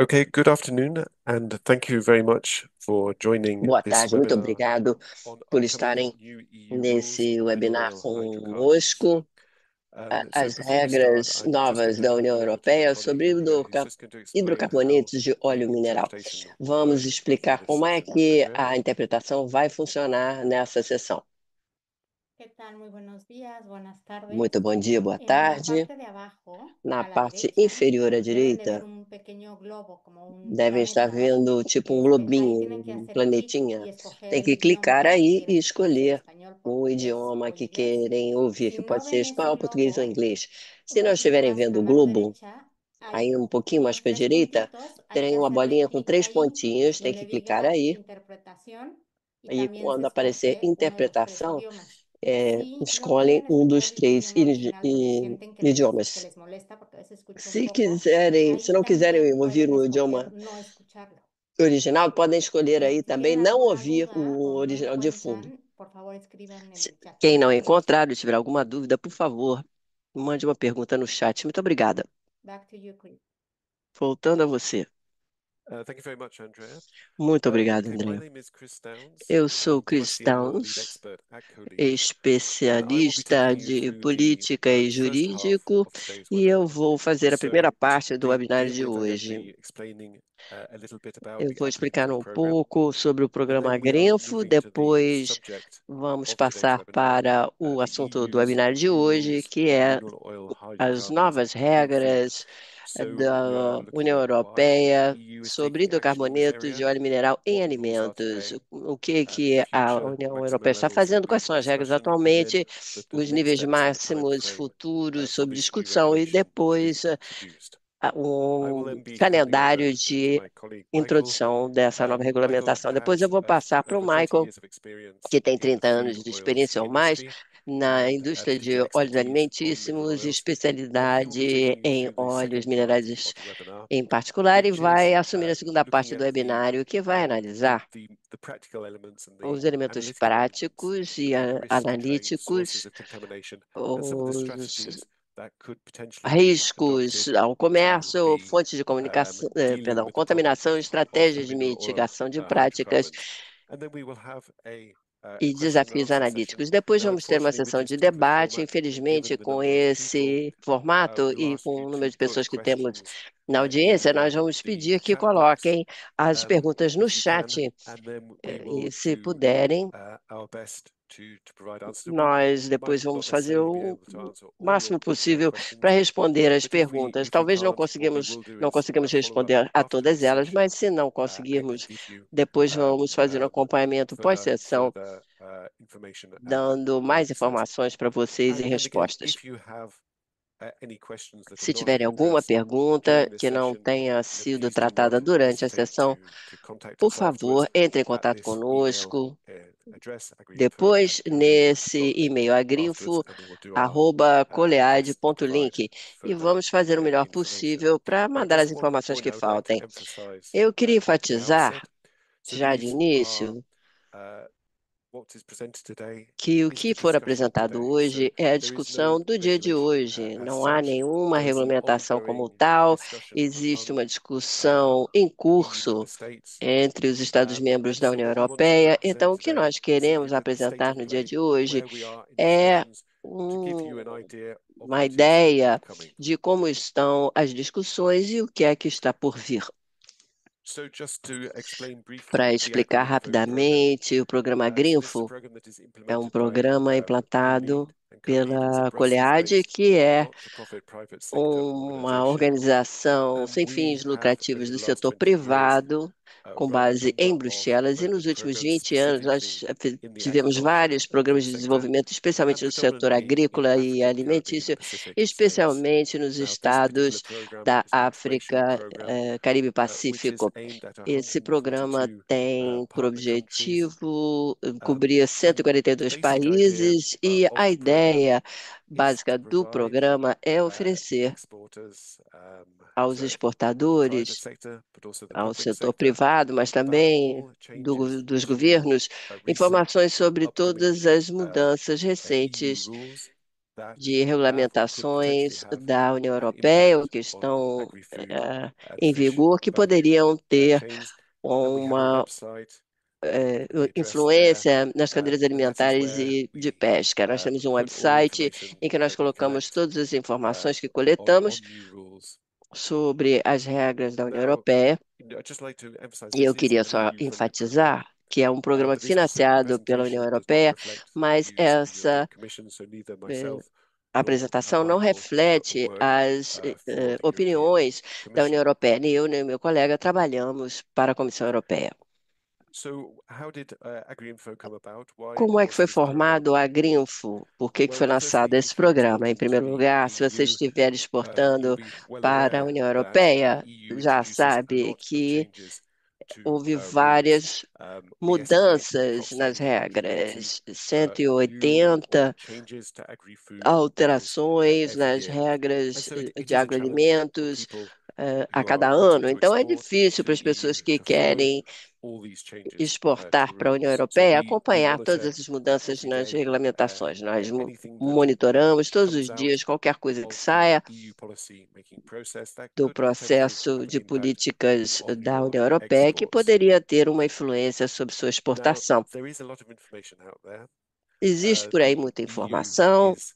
Okay, good afternoon, and thank you very much for joining Boa this tarde, muito webinar obrigado on por upcoming estarem new EU rules nesse on mineral webinar oil hydrocarbons. conosco. So As before we start, regras I'm just novas going to da hand União over to my Europeia colleague sobre Andrea, who's just going to explain how hidrocarbonetos de the óleo mineral. interpretation will Vamos work for explicar this como é session. que Andrea? a interpretação vai funcionar nessa sessão. ¿Qué tal? Muy buenos días, buenas tardes. Muito bom dia, boa En la tarde. parte de abajo, Na a la parte derecha, inferior à deben de ver direita, un pequeño globo, como un devem estar planeta. vendo tipo um globinho, Ahí tienen que um hacer clic y planetinha. escoger Tem el que clicar idioma que aí e quieren escuchar, si el escolher español, o portugués idioma o que inglés. querem ouvir, Si que pode no ser ven ese espanhol, português ou globo, inglês. Se un não poquito estiverem más vendo a o mano globo, derecha, aí hay um pouquinho mais unos para a tres direita, puntitos, hay que tem uma hacerle bolinha com clic três ahí, pontinhos, tem donde que clicar diga aí. interpretación y E también se quando aparecer escoge uno de los tres interpretação, idiomas. Si no escolhem quieren um escuchar dos el três idioma original porque sienten que idiomas. les molesta, porque a veces escucho un Se poco, quiserem, se ahí não quiserem también ouvir pueden o escoger idioma no escucharlo. original, podem escolher aí Si também tienen não alguna ouvir duda o o no original de fundo. encuentran, por favor escriban en el chat. Quem não encontrar ou tiver alguma dúvida, por favor, mande uma pergunta no chat. Muito obrigada. Back to you, Chris. Voltando a você. Thank you very much, Andrea. Muito obrigado, Okay, my André. name is Chris Downs. Eu sou I'm Chris Policy and Law Lead Downs, Expert at Colead, and I will be especialista taking you de through the política e first half jurídico, of today's e eu webinar. vou fazer a So, primeira to parte do webinar begin de with, I'm going to hoje. be explaining a little bit about Eu the vou explicar Agri-Info um program, pouco sobre o and programa then we are Grenfo, moving to the depois subject vamos of today's passar webinar, para o the assunto do EU's webinar de new hoje, rules que on é mineral oil, as hydrocarbons, novas and feed. regras So we are da União looking at why the Europeia EU is sobre taking action in this hidrocarbonetos de area, óleo mineral em what the rules are alimentos. today, O que que the a future União Europeia maximum está levels that fazendo, will be quais for são as regras discussion, and then atualmente, the os next níveis steps and máximos timeframe futuros for sob this new discussão e regulation to be depois introduced. I will um then be handing over calendário to de my colleague Michael. introdução dessa nova Michael regulamentação. Depois eu has vou passar para o over 30 Michael, years of experience que tem in the 30 food anos de oils experiência ou mais industry na and indústria de particular óleos expertise on mineral alimentíssimos e oils. And he will be especialidade taking you em through the óleos second part minerais of the webinar, em particular, e which is vai assumir a segunda looking parte do at webinário, que vai analisar the practical elements and the os elementos analytical elements práticos e within risk trade, sources analíticos, of contamination, and some of the os strategies that could potentially be riscos adopted ao to comércio, be fontes de comunicação, dealing perdão, with the problem contaminação, of estratégias de mineral oil mitigação de práticas hydrocarbons. And then we will have a e question and desafios answer session. analíticos. Depois Now, vamos ter uma unfortunately, with sessão this de particular debate, format, infelizmente, given the com number of people, esse formato we'll e ask com you o to número de put pessoas que temos questions na in audiência, nós vamos the pedir que chat box, coloquem as perguntas no if you can, chat, and then we e will se do puderem, our best to provide answers. We nós might depois not vamos fazer necessarily be o able to answer all máximo your possível para questions, responder as but if perguntas. we Talvez can't, what we will do não is conseguimos follow up responder a after todas this elas, session mas se não and conseguirmos, give you depois vamos fazer um acompanhamento pós-sessão, further information dando and mais answers. informações para vocês e And again, respostas. if you have any questions that are Se not tiverem alguma addressed pergunta during this que não session, tenha sido please do tratada not durante a hesitate sessão, to contact por us favor, afterwards entre em at contato this email conosco. address, Depois, nesse agriinfo@colead.link e-mail afterwards, agrifo, and we will do our best to provide @colead.link, e further vamos fazer o melhor information. possível para mandar Just as one informações point que I would like to faltem. emphasize Eu queria at the enfatizar, outset. So já de these are início, what is presented today que o is the que for discussion apresentado today. So hoje é a there is no discussão do dia de regulation hoje. as Não há such. nenhuma There is an regulamentação como ongoing tal, discussion existe among uma discussão em EU member curso states. entre os Estados-membros And da so União what we want to Europeia. present Então, o que today nós is simply queremos the state apresentar of no dia play, de hoje where we are in é discussions, to give you an um- idea of uma what is ideia upcoming. de como estão as discussões e o que é que está por vir. So just to explain Para briefly the explicar Agri-Info program. rapidamente, o programa So this is a Grinfo program that is é um implemented by programa Colead, implantado and Colead is a pela Colead, Brussels-based que é not-for-profit private sector uma organization, organização and sem we fins have lucrativos over do the last setor 20 years privado, com run a base number em of Bruxelas, e nos development últimos programs 20 anos specifically nós in the tivemos agriculture vários programas de sector, desenvolvimento, and especialmente no setor predominantly in agrícola e African, Caribbean and alimentício, Pacific states. especialmente nos Now, this particular estados program da is an integration África, program Caribe e which is Pacífico. aimed at Esse programa 142 tem por partner countries. objetivo cobrir And the 142 basic idea países, e of a the program ideia is básica to do provide programa é oferecer exporters, aos the private exportadores, sector, but also the ao public setor sector, privado, mas about também all changes dos to governos, recent informações and sobre upcoming todas as mudanças EU recentes rules de that could potentially regulamentações have da União an Europeia impact ou que on estão agri-food and em fish vigor que value poderiam ter chains. And we have a uma website, we address there, influência nas cadeias and that is alimentares where e de we pesca. Nós temos um put all the website information em que nós that we colocamos collect todas as uh, informações que on coletamos new rules. sobre as regras da União Now, Europeia. I'd just like to emphasize E eu this is queria an só EU-funded program. enfatizar que é um programa The visual financiado pela União presentation does not Europeia, reflect the mas views of the European essa Commission, so neither eh, myself nor apresentação não Michael reflete work as for the European opiniões da União Commission. Europeia. Nem eu, nem meu colega trabalhamos para a Comissão Europeia. So, how did AgriInfo come about? Why Como é que was foi this program formado a born? Grinfo? Por que foi Well, lançado firstly, esse if you're programa? Em exporting to primeiro the lugar, se você EU, estiver you'll exportando be well para a aware União that the Europeia, EU já introduces a sabe lot of que changes to houve rules. várias The estimated mudanças nas approximately 180 regras, new or 180 changes to agri-food laws alterações every nas year. And regras so it de is a challenge for agroalimentos people a who are cada wanting ano. to Então é export difícil to para the as pessoas EU que to follow querem all these changes to the exportar para a União rules. So Europeia we acompanhar todas monitor essas mudanças every nas day regulamentações. Nós anything that monitoramos todos comes os dias out qualquer coisa que of the saia EU policy making process that do could potentially processo have an de impact políticas on da your União Europeia que exports. poderia ter uma influência sobre sua Now, exportação. there is a lot of information out there. Existe por aí The muita EU informação. is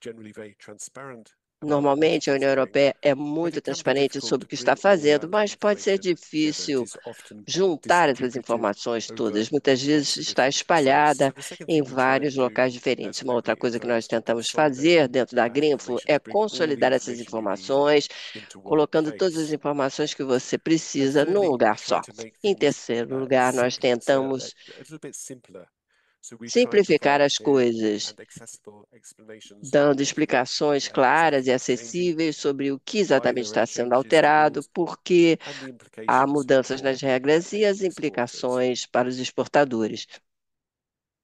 generally very transparent about what Normalmente, it a is União doing, Europeia é but muito it can be transparente difficult sobre o to que está bring all fazendo, that mas pode ser information together. It difícil is often juntar essas distributed informações over todas. Muitas vezes lots of está different sites. So espalhada the second em thing we try vários and do locais at diferentes. Uma outra coisa que AgriInfo nós is to tentamos consolidate fazer dentro da that Grinfo information é to bring all the consolidar essas information you need informações, into one colocando todas as place. informações que você And precisa num thirdly, we lugar try só. to make Em things terceiro lugar, nós simpler, so tentamos a little bit simpler. So we try to simplificar provide as clear coisas, and accessible explanations dando of what explicações claras e exactly is changing, acessíveis sobre o que why exatamente there are está sendo changes to alterado, rules, por que and the há implications mudanças nas for regras e as exporters. implicações para os exportadores.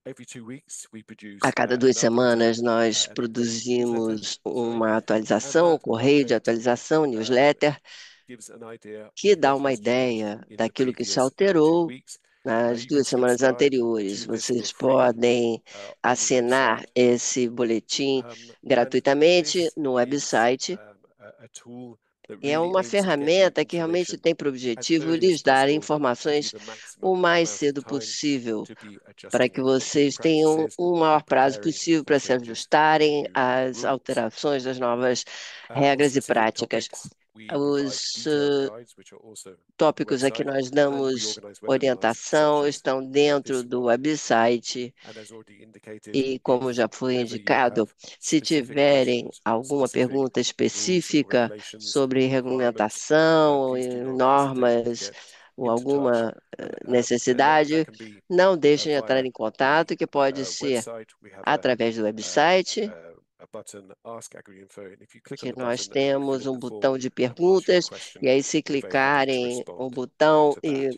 Every 2 weeks, we A produce cada an duas updated, semanas, nós an updated newsletter, produzimos sorry, uma and atualização, um that correio de update atualização, um, newsletter, gives an idea que of dá what uma has changed ideia in the daquilo que se previous two alterou weeks. nas You can duas semanas subscribe anteriores. to this for Vocês free podem on the assinar website. esse boletim And gratuitamente this no is website. a tool that É really uma aims to get you ferramenta que realmente information tem por as objetivo early as lhes dar possible to give you informações the o maximum mais amount of cedo time possível, to be para adjusting que your vocês tenham practices o and maior prazo preparing possível for para se changes to the ajustarem new às rules. alterações das novas On regras e specific práticas. topics, we provide Os detailed guides, which are also on the tópicos a que website, nós and we damos organize webinars such orientação as estão dentro this do one. website. And as already indicated, E como if já foi ever you have indicado, se specific tiverem questions on alguma specific pergunta rules and específica regulations sobre or requirements, regulamentação, please do e not hesitate to normas get ou into touch. alguma And that necessidade, can be não deixem de entrar via em the contato, que pode ser website. We have através do website, a button, Ask AgriInfo, and if you click on que the nós button and you fill temos in um the form botão de and ask your perguntas, question, e aí se we're very happy to clicarem o respond botão to e that.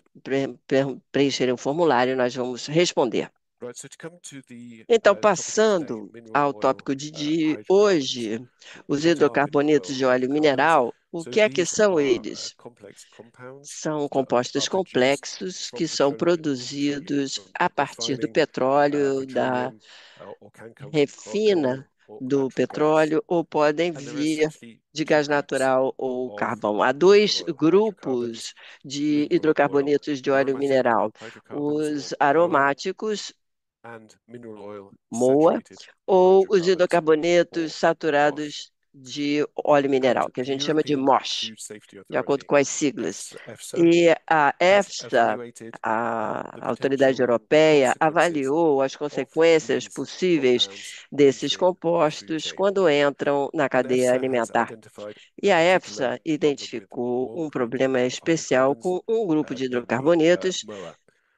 preencherem o formulário, nós vamos responder. Right, so to come to the Então, topic of today, passando mineral ao oil tópico de hydrocarbons. hoje, os What are mineral hidrocarbonetos oil de óleo hydrocarbons? mineral, o So que these são are eles? complex compounds São that are compostos produced complexos from que são petroleum produzidos from a partir do refining petróleo, da petroleum, or can come from coal refina or do natural gas. petróleo, ou podem And there are vir essentially de two gás groups natural ou of carvão. Há mineral dois oil hydrocarbons: grupos de mineral oil hidrocarbonetos de óleo aromatic mineral: hydrocarbons, or os MOA, aromáticos, and mineral oil MOA, saturated ou os hydrocarbons, hidrocarbonetos or MOS. saturados de óleo And mineral, que a the gente chama de European MOSH, Food Safety de acordo Authority, com as siglas. EFSA, E a has EFSA, evaluated the a Autoridade potential Europeia, consequences avaliou as of consequências these possíveis compounds desses entering the food compostos chain. quando entram na And cadeia EFSA has alimentar. identified E a a particular EFSA problem with identificou one um group problema of especial hydrocarbons, com um grupo de namely hidrocarbonetos, MOA.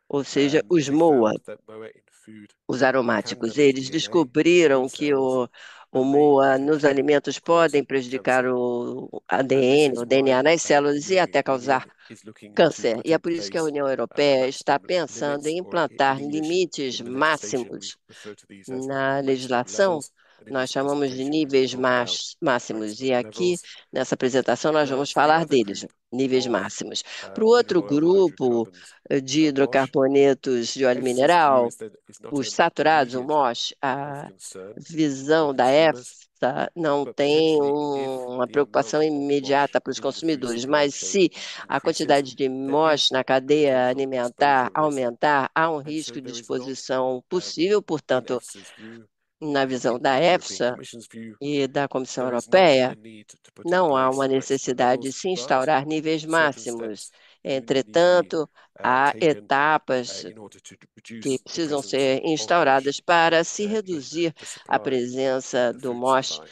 ou seja, os They MOA, found that MOA in food os can aromáticos. damage Eles DNA, descobriram skin que cells, o and may MOA nos potentially alimentos cause podem prejudicar cancer. o And this ADN, is o why DNA nas the células e European até causar Union is looking to câncer. put E é in por isso que a place União Europeia está maximum pensando limits, em or implantar in English, limites in the legislation, we máximos refer to these as na maximum legislação levels nós chamamos de presentation, we're going to níveis talk about máximos, e maximum aqui levels. nessa apresentação nós Now, vamos for the falar other deles, group níveis of máximos. Para o outro mineral oil grupo hydrocarbons, de MOSH, hidrocarbonetos de óleo EFSA's view mineral, is that it's not os an saturados, o immediate MOS, health a concern for visão da consumers, EFSA não but tem potentially if uma the preocupação amount of MOSH imediata para os in the food consumidores, supply mas chain se a increases, quantidade de there MOS is na a cadeia potential alimentar exposure risk. aumentar, há um And so risco de there is not, exposição possível, in portanto, EFSA's view na and visão in da the European EFSA Commission's view, e da Comissão there is not a Europeia, need to put in não há uma place maximum necessidade de levels, se but instaurar níveis certain máximos. steps do need to be Entretanto, há taken etapas in order to que reduce the precisam presence ser of MOSH instauradas para se in reduzir the a supply, in presença the do food MOS supply.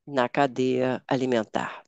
na cadeia alimentar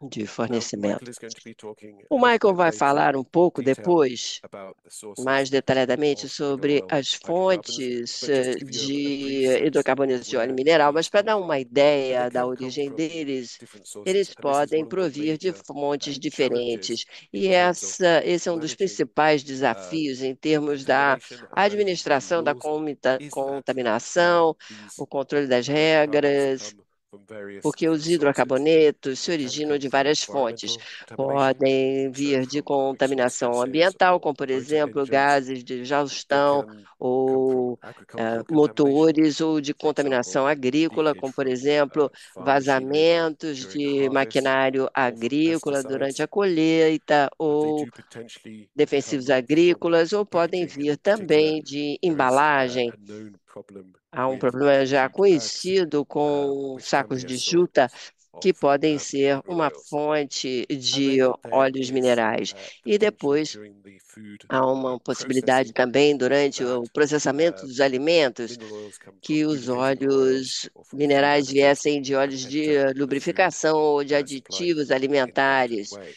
de Now, Michael fornecimento. is going to be talking O a little Michael bit vai later falar um in pouco detail depois, about the mais sources detalhadamente of mineral sobre oil as hydrocarbons, fontes but just to give you a de brief sense hidrocarbonetos of de óleo where mineral, these mas para come dar from. uma Now, they ideia da can come origem from deles, different sources, eles and this is podem one of the provir de major fontes challenges diferentes. in E terms of esse é um dos managing principais desafios em termos da contamination and managing the administração da rules, is that contaminação, these o controle das hydrocarbons regras, come from various porque different os sources. hidrocarbonetos se They can originam come de from várias fontes. environmental contamination, Podem so vir de from exhaust contaminação gases ambiental, or como, por motor exemplo, engines. gases de They exaustão can come from ou agricultural contamination, motores, ou de for example, contaminação agrícola, leakage como, por from exemplo, farm machinery vazamentos during de harvest, maquinário or from agrícola durante pesticides. a colheita, They ou do potentially defensivos come from agrícolas, ou podem packaging, and vir in particular, também de there is embalagem. a known problem Há um with problema já jute bags, conhecido com which can sacos be a de juta, source que of podem ser mineral uma oils. fonte And de then there óleos is minerais. the E potential depois during the food há uma possibilidade processing também durante that o processamento dos alimentos mineral oils come from que os lubricating oils óleos or from food minerais additives viessem de and óleos de enter the food lubrificação ou de supply aditivos in that alimentares way.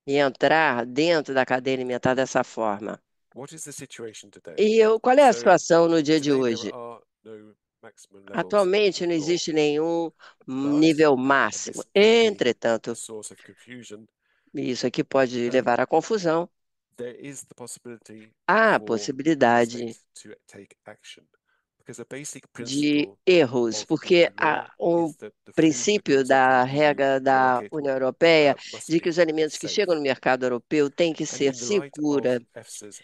e entrar dentro da cadeia alimentar dessa forma. What is the situation today? Qual é a So situação no dia de today there hoje? are no maximum levels Atualmente in não law, existe nenhum but nível and máximo. this can be a Entretanto, source of confusion. isso aqui pode levar à confusão. There is the possibility Há a for member states possibilidade to take action, because a basic de principle erros, of porque EU há law um is that the food that princípio goes into the da EU regra da market União Europeia must de que be os alimentos que safe. chegam no mercado europeu têm que And ser in the light of seguros. EFSA's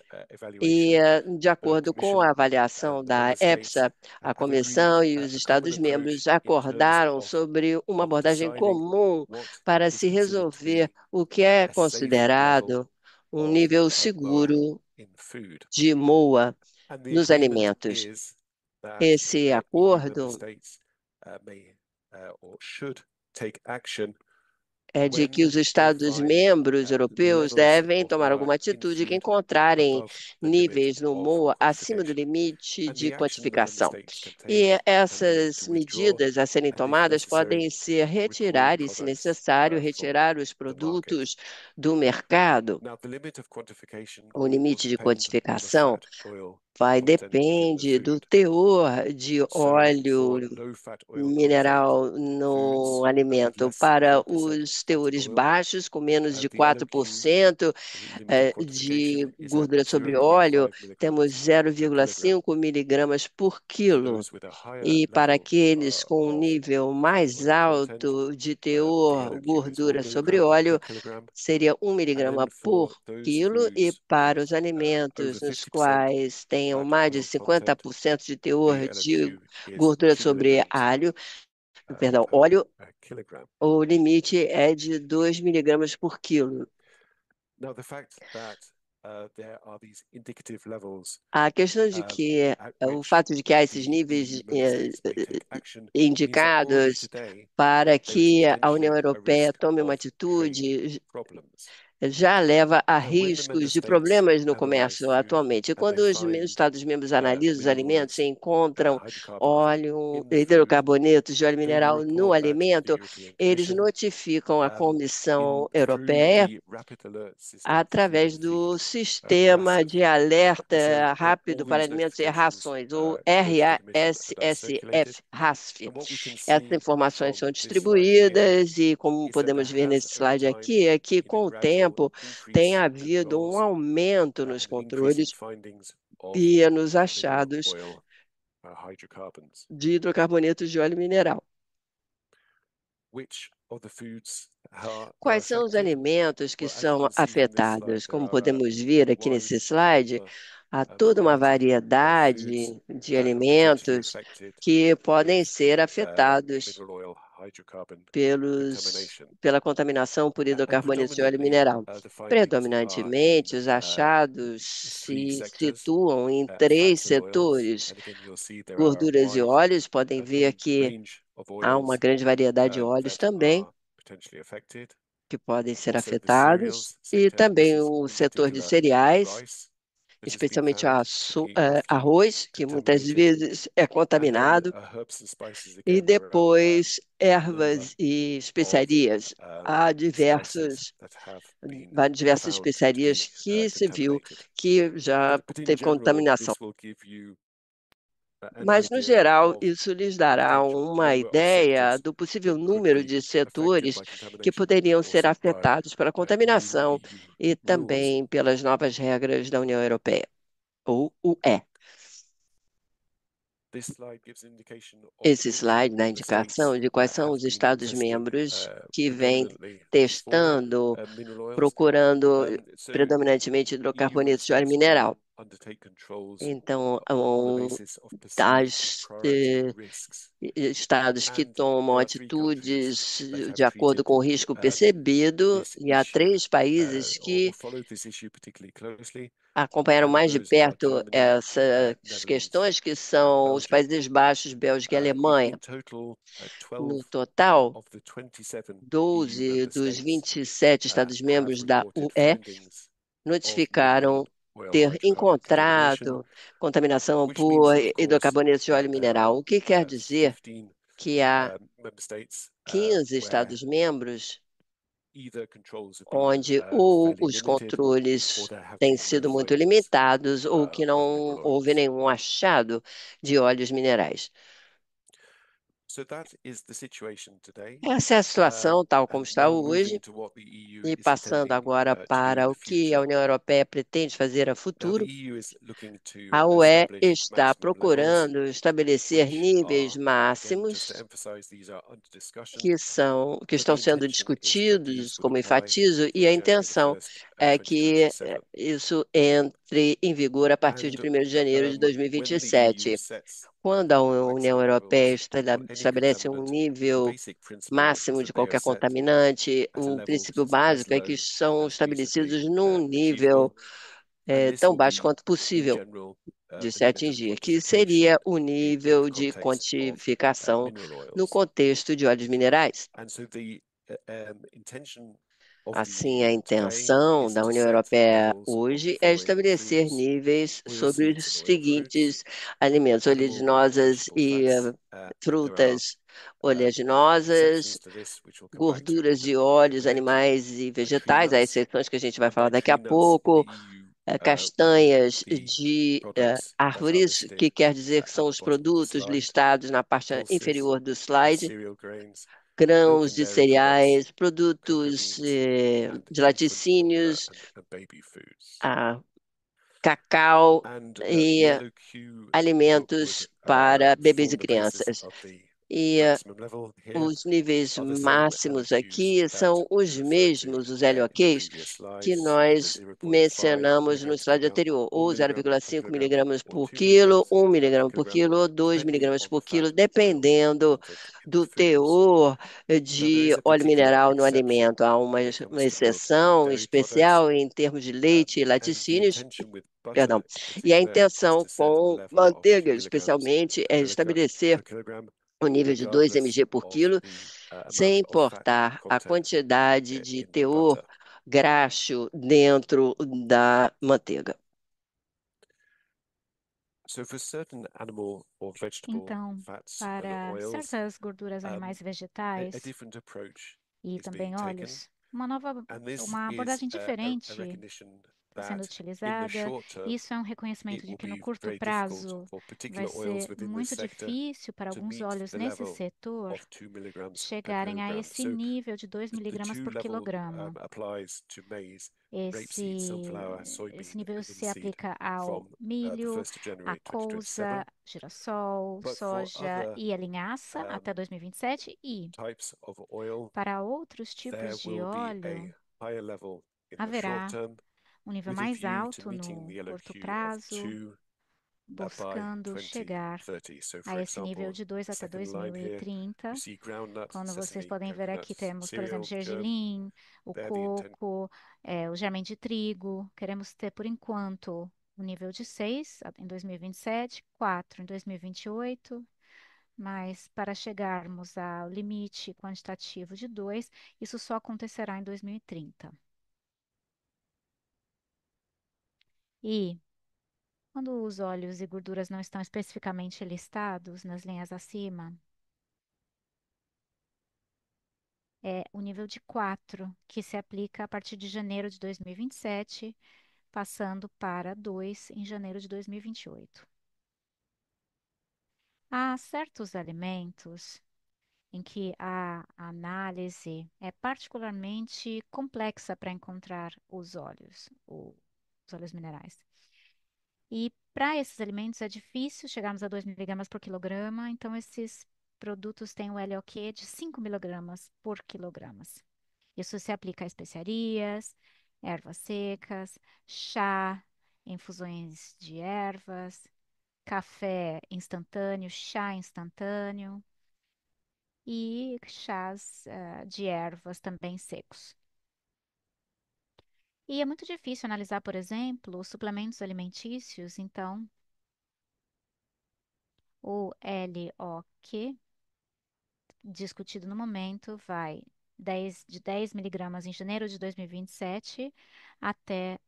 E, evaluation, de acordo com Commission a avaliação and da member states EFSA, a have agreed Comissão e os a common Estados-membros approach in terms acordaram of sobre uma abordagem deciding comum what para is se considered to resolver be o que é a safe level considerado um of nível MOA seguro in food. de MOA And the nos agreement alimentos. is that Esse EU member acordo states may or should take action é de que when os they Estados find membros europeus levels devem of tomar MOA alguma in atitude que food encontrarem above the limit níveis no of MOA acima do quantification. limite And de the action the member quantificação. states can E take can be to essas withdraw medidas a serem and, if tomadas necessary, podem ser recall retirar, e, se products necessário, from retirar os the market. produtos do mercado. Now, the limit of quantification O will limite de depend on the quantificação fat oil content within the depende do food. teor de So, for óleo low fat oil content mineral no foods with alimento. less than Para 4% os fat teores oil, baixos, com menos de the LOQ 4% limit of de quantification is at gordura sobre óleo, 0.5 temos milligrams per kilogram. 0,5 miligramas por For quilo. those with a higher E para level aqueles com um of nível fat mais oil content, alto de the teor LOQ is 1 gordura sobre milligram per óleo, kilogram. seria 1 And then miligrama for por those quilo, e foods para with os over alimentos nos 50% quais tenham fat mais de oil content, 50% de the teor de LOQ is gordura 2 sobre milligrams per óleo, kilogram. o limite é de 2 miligramas por quilo. Now, the fact that there are these indicative levels A questão de que at o which fato de que há esses the níveis EU member states may take action means that already indicados today para there is que a União potentially a Europeia risk tome uma of trade atitude problems. já leva a Now, when the member riscos de states problemas no analyze comércio food atualmente. E and quando they os find Estados-membros analisam os mineral alimentos e oils, encontram hydrocarbons óleo, in the food, hidrocarbonetos de óleo they will mineral no report that to the alimento, European eles Commission notificam a Comissão through Europeia the Rapid Alert System for Food através and Feed, do Sistema RASFF. de And so Alerta all Rápido para these Alimentos e notifications Rações, ou go to the Commission and are circulated. RASFF, RASF. And what we can Essas see informações from são this slide here distribuídas e, como is that podemos there ver has nesse over slide time aqui, é que been a com o gradual tempo tem increase in havido um controls aumento and nos an increase in controles findings of e nos mineral achados oil hydrocarbons. de hidrocarbonetos de óleo mineral. Which of the foods are Quais são os affected? alimentos que Well, as you são can see from this slide, afetados? Como there are podemos ver aqui wide nesse slide, há toda uma variety of foods variedade de that are potentially alimentos affected que podem with ser afetados mineral oil hydrocarbon pelos, contamination. pela contaminação por And hidrocarbonetos de óleo predominantly, mineral. the findings are in Predominantemente, os achados three se sectors: situam em três fats and oils. setores. And again, you'll see there are Gorduras e wide óleos, podem ver que range of há uma oils grande variedade de óleos that também are potentially affected. que podem ser Also, the afetados, cereals e sector. This também is o in setor de particular cereais, rice that has been especialmente found to be often arroz, que muitas contaminated. vezes é And then contaminado, herbs and spices e again. There are depois a number ervas e of especiarias. Há spices that have been diversas found to especiarias be que se viu contaminated. que já But in teve general, contaminação. this will give you an Mas, no idea geral, of isso lhes the dará potential uma number of ideia sectors do possível that could número be de affected setores by que contamination, poderiam ser also by afetados pela new contaminação EU e rules. também pelas novas regras da União Europeia, ou UE. This slide gives an indication of Esse which slide dá of the states indicação de quais that são have os been tested Estados-membros que vêm predominantly for testando, mineral oils. procurando So predominantemente EU are hidrocarbonetos de óleo supposed mineral. to undertake controls Então, on the basis of perceived das priority risks. estados que And tomam there are three countries atitudes that have de acordo treated com o risco percebido, this e há issue três países or que followed this issue particularly closely, acompanharam and mais de those are perto Germany, essas Netherlands, questões, que and são os Belgium. Países Baixos, Bélgica e Alemanha. In total, No 12 total, of the 27 EU 12 member dos states 27 have Estados-membros da reported UE findings of mineral notificaram oil ter hydrocarbon contamination, encontrado contaminação which means por that, of course, hidrocarbonetos de óleo there mineral, are o que quer dizer 15 que há member states 15 where Estados-membros either controls have been onde ou fairly os limited or controles there have têm been no sido muito findings limitados ou que of não mineral houve oils. nenhum achado de óleos minerais. So that is the situation today. Essa é a situação tal como And está now moving hoje, to what the EU e is passando intending agora to do in para the o que a future. União Europeia pretende fazer a Now, the futuro. EU is looking to A UE establish está maximum levels, procurando estabelecer which níveis are, again, just to máximos emphasize, these are under discussion, que but the estão sendo intention is that these discutidos, would como apply enfatizo, e from a January the intenção 1st, é que 2027. isso entre em vigor a partir de And 1º de janeiro de when the EU 2027. sets Quando a União maximum Europeia levels for any estabelece um contaminant, the nível basic principle is máximo de that they are qualquer set contaminante, at a o level princípio as básico é que low são as reasonably estabelecidos num achievable, nível and this tão will baixo be, quanto in possível general, de the se limit of atingir, que quantification seria o in the nível de context of quantificação mineral no oils. contexto de óleos minerais. And so the intention of the Assim, a EU today intenção is da to União set Europeia levels of the hoje é following estabelecer foods: níveis sobre oilseeds and os oil fruits, seguintes alimentos: edible and oleaginosas vegetable e fats. There are frutas oleaginosas, exceptions to this, which we'll come back to gorduras e in a óleos minute. animais e Tree vegetais, há nuts, exceções que a gente vai and by falar daqui a tree nuts in the pouco, EU, we mean castanhas the de products that are árvores, que listed quer dizer que at são the os bottom of the produtos slide: listados na parte pulses, inferior do slide, cereal grains, milk grãos and de dairy products, cereais, cocoa produtos beans, and de infant formula laticínios, and baby foods. cacau And the e yellow cue would alimentos para bebês form e the basis crianças. of the E maximum level. Here os níveis are the same máximos cues aqui that são we os referred to mesmos, os in the LOQs, previous que slides: the nós 0.5 mencionamos no milligrams per slide mil, anterior, 1 ou milligram per 0,5 kilogram, miligramas or por 2 quilo, milligrams 1 per miligrama por kilogram, quilo, ou 2 depending miligramas on the por fat quilo, oil dependendo content in the do foods. teor Now, there de is a óleo particular mineral no exception alimento. Há when it uma comes to milk and exceção dairy products, especial em termos de leite e and the laticínios. intention with butter Perdão. in E a particular is intenção to set a com level of manteiga, milligrams especialmente, per é kilogram estabelecer o nível de 2 regardless mg por of quilo, the sem amount of fat importar a content quantidade de in the teor butter. graxo dentro da manteiga. So for certain animal or vegetable Então, fats and para oils, certas gorduras animais e a vegetais different approach e is being também taken, óleos, and this uma is abordagem a diferente recognition está sendo that in the utilizada. short term, Isso é um it reconhecimento de will que no be curto very difficult prazo for vai particular oils ser within this muito sector difícil para to alguns meet óleos the nesse level setor of 2 milligrams per chegarem a kilogram. esse So nível de 2 the miligramas two por level quilograma. applies to maize, rapeseed, Esse, sunflower, esse soybean, nível and se linseed aplica ao from the milho, 1st of à January 2027. colza, girassol, But for soja other e a linhaça um, até 2027 e types of oil, para outros tipos there de will be óleo a higher level in the short haverá term um nível with a mais view to alto meeting no the curto LOQ of prazo, 2 by buscando chegar 2030. So, a for esse nível example, de 2 até second line here, you 2030. see groundnut, Quando vocês sesame, podem ver coconut, aqui, temos, por exemplo, cereal, germ. gergelim, o They're the intent. coco, o germe de trigo. Queremos ter, por enquanto, o nível de 6 em 2027, 4 em 2028, mas para chegarmos ao limite quantitativo de 2, isso só acontecerá em 2030. E quando os óleos e gorduras não estão especificamente listados nas linhas acima, é o nível de 4 que se aplica a partir de janeiro de 2027, passando para 2 em janeiro de 2028. Há certos alimentos em que a análise é particularmente complexa para encontrar os óleos minerais. E para esses alimentos é difícil chegarmos a 2 miligramas por quilograma, então esses produtos têm o LOQ de 5 miligramas por quilogramas. Isso se aplica a especiarias, ervas secas, chá, infusões de ervas, café instantâneo, chá instantâneo e chás, de ervas também secos. E é muito difícil analisar, por exemplo, os suplementos alimentícios, então o LOQ discutido no momento vai de 10 miligramas em janeiro de 2027 até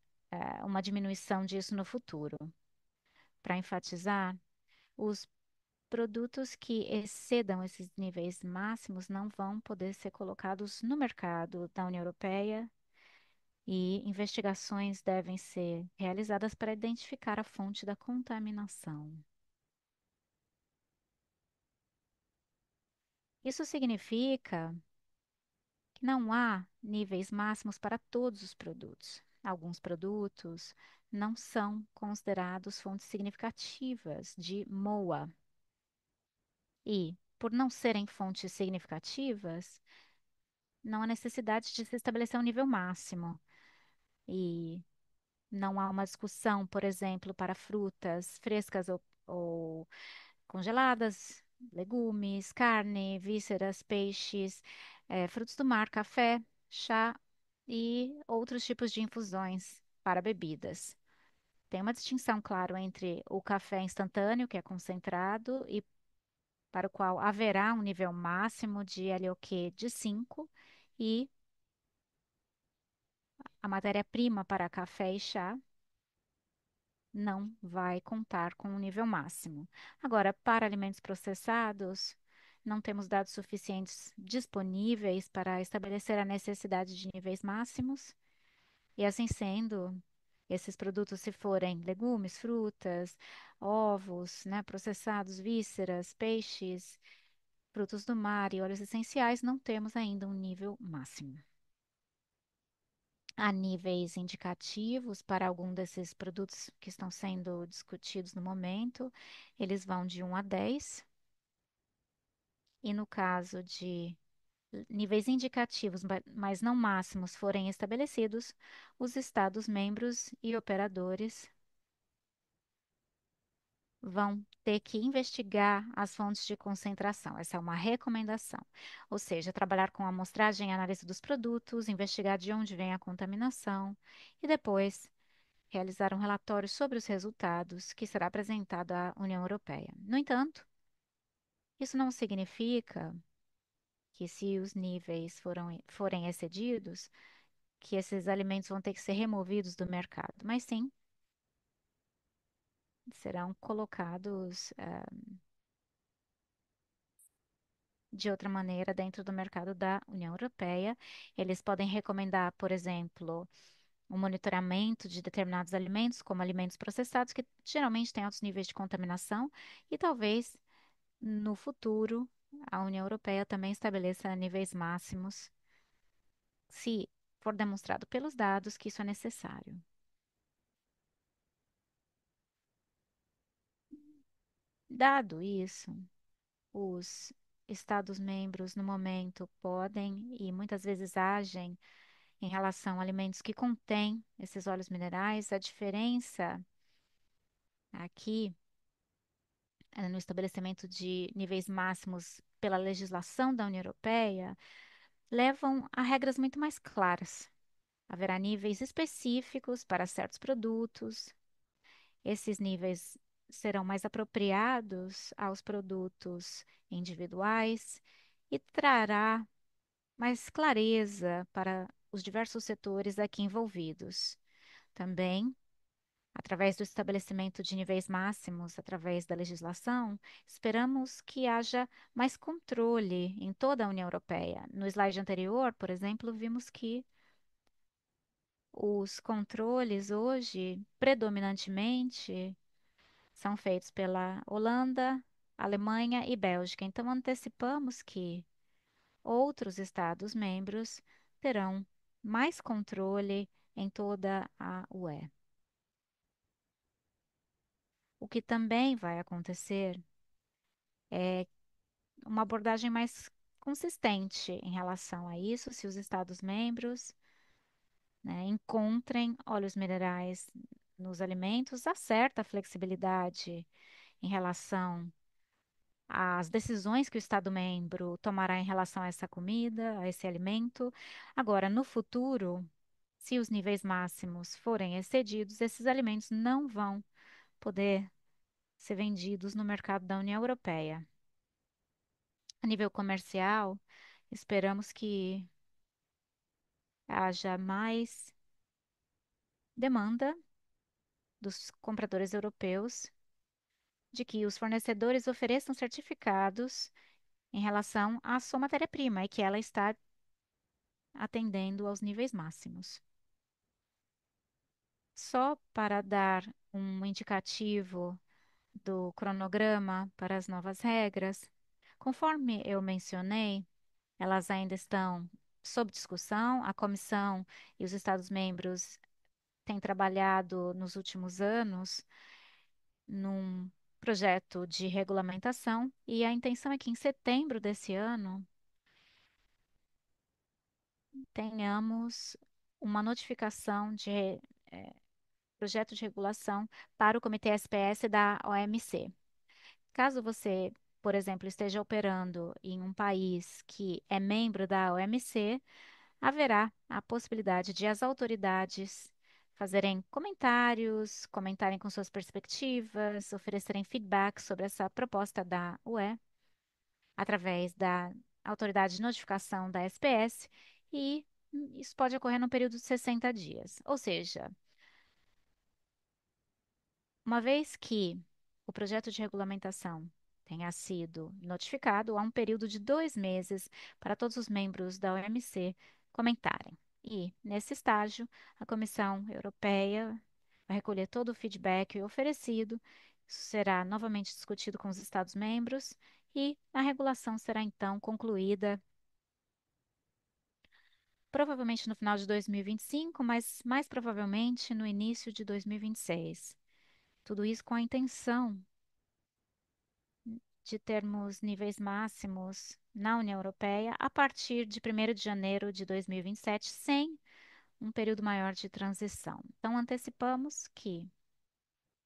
uma diminuição disso no futuro. Para enfatizar, os produtos que excedam esses níveis máximos não vão poder ser colocados no mercado da União Europeia e investigações devem ser realizadas para identificar a fonte da contaminação. Isso significa que não há níveis máximos para todos os produtos. Alguns produtos não são considerados fontes significativas de MOA. E, por não serem fontes significativas, não há necessidade de se estabelecer um nível máximo. E não há uma discussão, por exemplo, para frutas frescas ou congeladas, legumes, carne, vísceras, peixes, frutos do mar, café, chá e outros tipos de infusões para bebidas. Tem uma distinção, claro, entre o café instantâneo, que é concentrado, e para o qual haverá um nível máximo de LOQ de 5, e a matéria-prima para café e chá não vai contar com o nível máximo. Agora, para alimentos processados, não temos dados suficientes disponíveis para estabelecer a necessidade de níveis máximos, e assim sendo, esses produtos, se forem legumes, frutas, ovos, né, processados, vísceras, peixes, frutos do mar e óleos essenciais, não temos ainda um nível máximo. Há níveis indicativos para algum desses produtos que estão sendo discutidos no momento. Eles vão de 1 a 10. E no caso de níveis indicativos, mas não máximos, forem estabelecidos, os Estados-membros e operadores vão ter que investigar as fontes de concentração. Essa é uma recomendação. Ou seja, trabalhar com amostragem e análise dos produtos, investigar de onde vem a contaminação e depois realizar um relatório sobre os resultados que será apresentado à União Europeia. No entanto, isso não significa que, se os níveis forem excedidos, que esses alimentos vão ter que ser removidos do mercado, mas sim serão colocados de outra maneira dentro do mercado da União Europeia. Eles podem recomendar, por exemplo, o monitoramento de determinados alimentos, como alimentos processados, que geralmente têm altos níveis de contaminação, e talvez no futuro a União Europeia também estabeleça níveis máximos, se for demonstrado pelos dados que isso é necessário. Dado isso, os Estados-membros, no momento, podem e muitas vezes agem em relação a alimentos que contêm esses óleos minerais. A diferença aqui no estabelecimento de níveis máximos pela legislação da União Europeia levam a regras muito mais claras. Haverá níveis específicos para certos produtos. Esses níveis serão mais apropriados aos produtos individuais e trará mais clareza para os diversos setores aqui envolvidos. Também, através do estabelecimento de níveis máximos, através da legislação, esperamos que haja mais controle em toda a União Europeia. No slide anterior, por exemplo, vimos que os controles hoje, predominantemente, são feitos pela Holanda, Alemanha e Bélgica. Então, antecipamos que outros Estados-membros terão mais controle em toda a UE. O que também vai acontecer é uma abordagem mais consistente em relação a isso, se os Estados-membros, né, encontrem óleos minerais nos alimentos, há certa flexibilidade em relação às decisões que o Estado-membro tomará em relação a essa comida, a esse alimento. Agora, no futuro, se os níveis máximos forem excedidos, esses alimentos não vão poder ser vendidos no mercado da União Europeia. A nível comercial, esperamos que haja mais demanda dos compradores europeus de que os fornecedores ofereçam certificados em relação à sua matéria-prima e que ela está atendendo aos níveis máximos. Só para dar um indicativo do cronograma para as novas regras, conforme eu mencionei, elas ainda estão sob discussão. A comissão e os Estados-membros têm trabalhado nos últimos anos num projeto de regulamentação e a intenção é que em setembro desse ano tenhamos uma notificação de projeto de regulação para o Comitê SPS da OMC. Caso você, por exemplo, esteja operando em um país que é membro da OMC, haverá a possibilidade de as autoridades fazerem comentários, comentarem com suas perspectivas, oferecerem feedback sobre essa proposta da UE através da autoridade de notificação da SPS e isso pode ocorrer num período de 60 dias. Ou seja, uma vez que o projeto de regulamentação tenha sido notificado, há um período de 2 meses para todos os membros da OMC comentarem. E, nesse estágio, a Comissão Europeia vai recolher todo o feedback oferecido, isso será novamente discutido com os Estados-membros e a regulação será então concluída, provavelmente no final de 2025, mas mais provavelmente no início de 2026. Tudo isso com a intenção de termos níveis máximos na União Europeia a partir de 1º de janeiro de 2027, sem um período maior de transição. Então, antecipamos que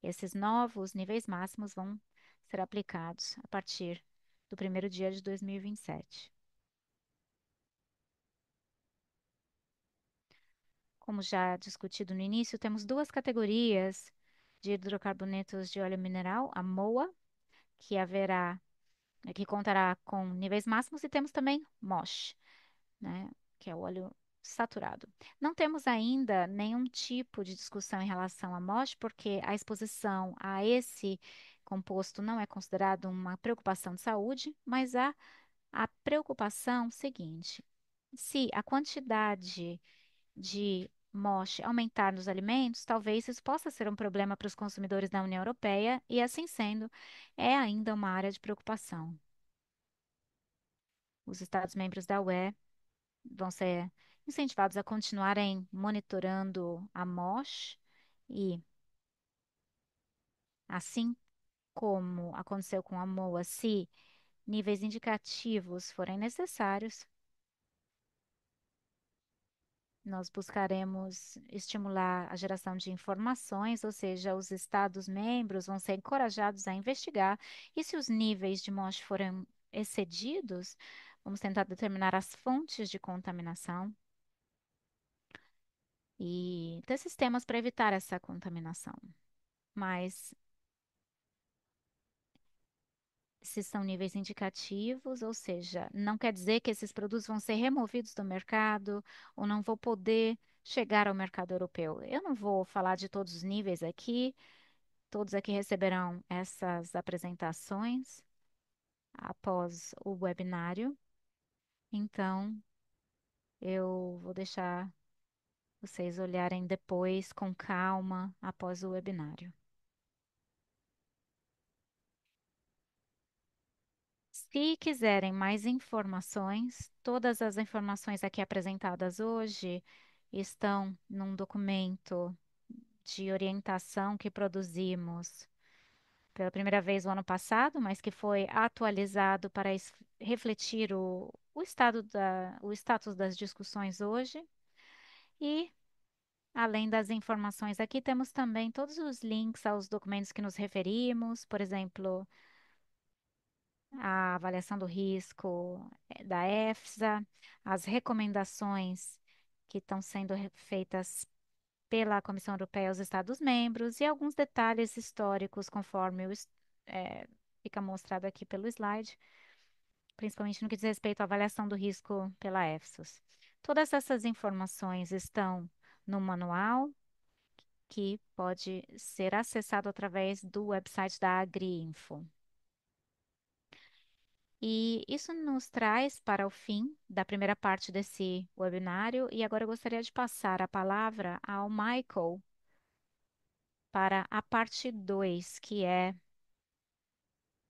esses novos níveis máximos vão ser aplicados a partir do 1º dia de 2027. Como já discutido no início, temos duas categorias de hidrocarbonetos de óleo mineral, a MOA, que haverá, que contará com níveis máximos, e temos também MOSH, né, que é o óleo saturado. Não temos ainda nenhum tipo de discussão em relação a MOSH, porque a exposição a esse composto não é considerado uma preocupação de saúde, mas há a preocupação seguinte: se a quantidade de MOSH aumentar nos alimentos, talvez isso possa ser um problema para os consumidores da União Europeia e, assim sendo, é ainda uma área de preocupação. Os Estados-membros da UE vão ser incentivados a continuarem monitorando a MOSH e, assim como aconteceu com a MOA, se níveis indicativos forem necessários, nós buscaremos estimular a geração de informações, ou seja, os Estados-membros vão ser encorajados a investigar, e se os níveis de MOSH forem excedidos, vamos tentar determinar as fontes de contaminação e ter sistemas para evitar essa contaminação. Mas se são níveis indicativos, ou seja, não quer dizer que esses produtos vão ser removidos do mercado ou não vão poder chegar ao mercado europeu. Eu não vou falar de todos os níveis aqui, todos aqui receberão essas apresentações após o webinário, então eu vou deixar vocês olharem depois com calma após o webinário. Se quiserem mais informações, todas as informações aqui apresentadas hoje estão num documento de orientação que produzimos pela primeira vez o ano passado, mas que foi atualizado para refletir o estado o status das discussões hoje. E, além das informações aqui, temos também todos os links aos documentos que nos referimos, por exemplo, a avaliação do risco da EFSA, as recomendações que estão sendo feitas pela Comissão Europeia aos Estados-membros e alguns detalhes históricos, conforme fica mostrado aqui pelo slide, principalmente no que diz respeito à avaliação do risco pela EFSA. Todas essas informações estão no manual, que pode ser acessado através do website da AgriInfo. E isso nos traz para o fim da primeira parte desse webinário, e agora eu gostaria de passar a palavra ao Michael para a parte 2, que é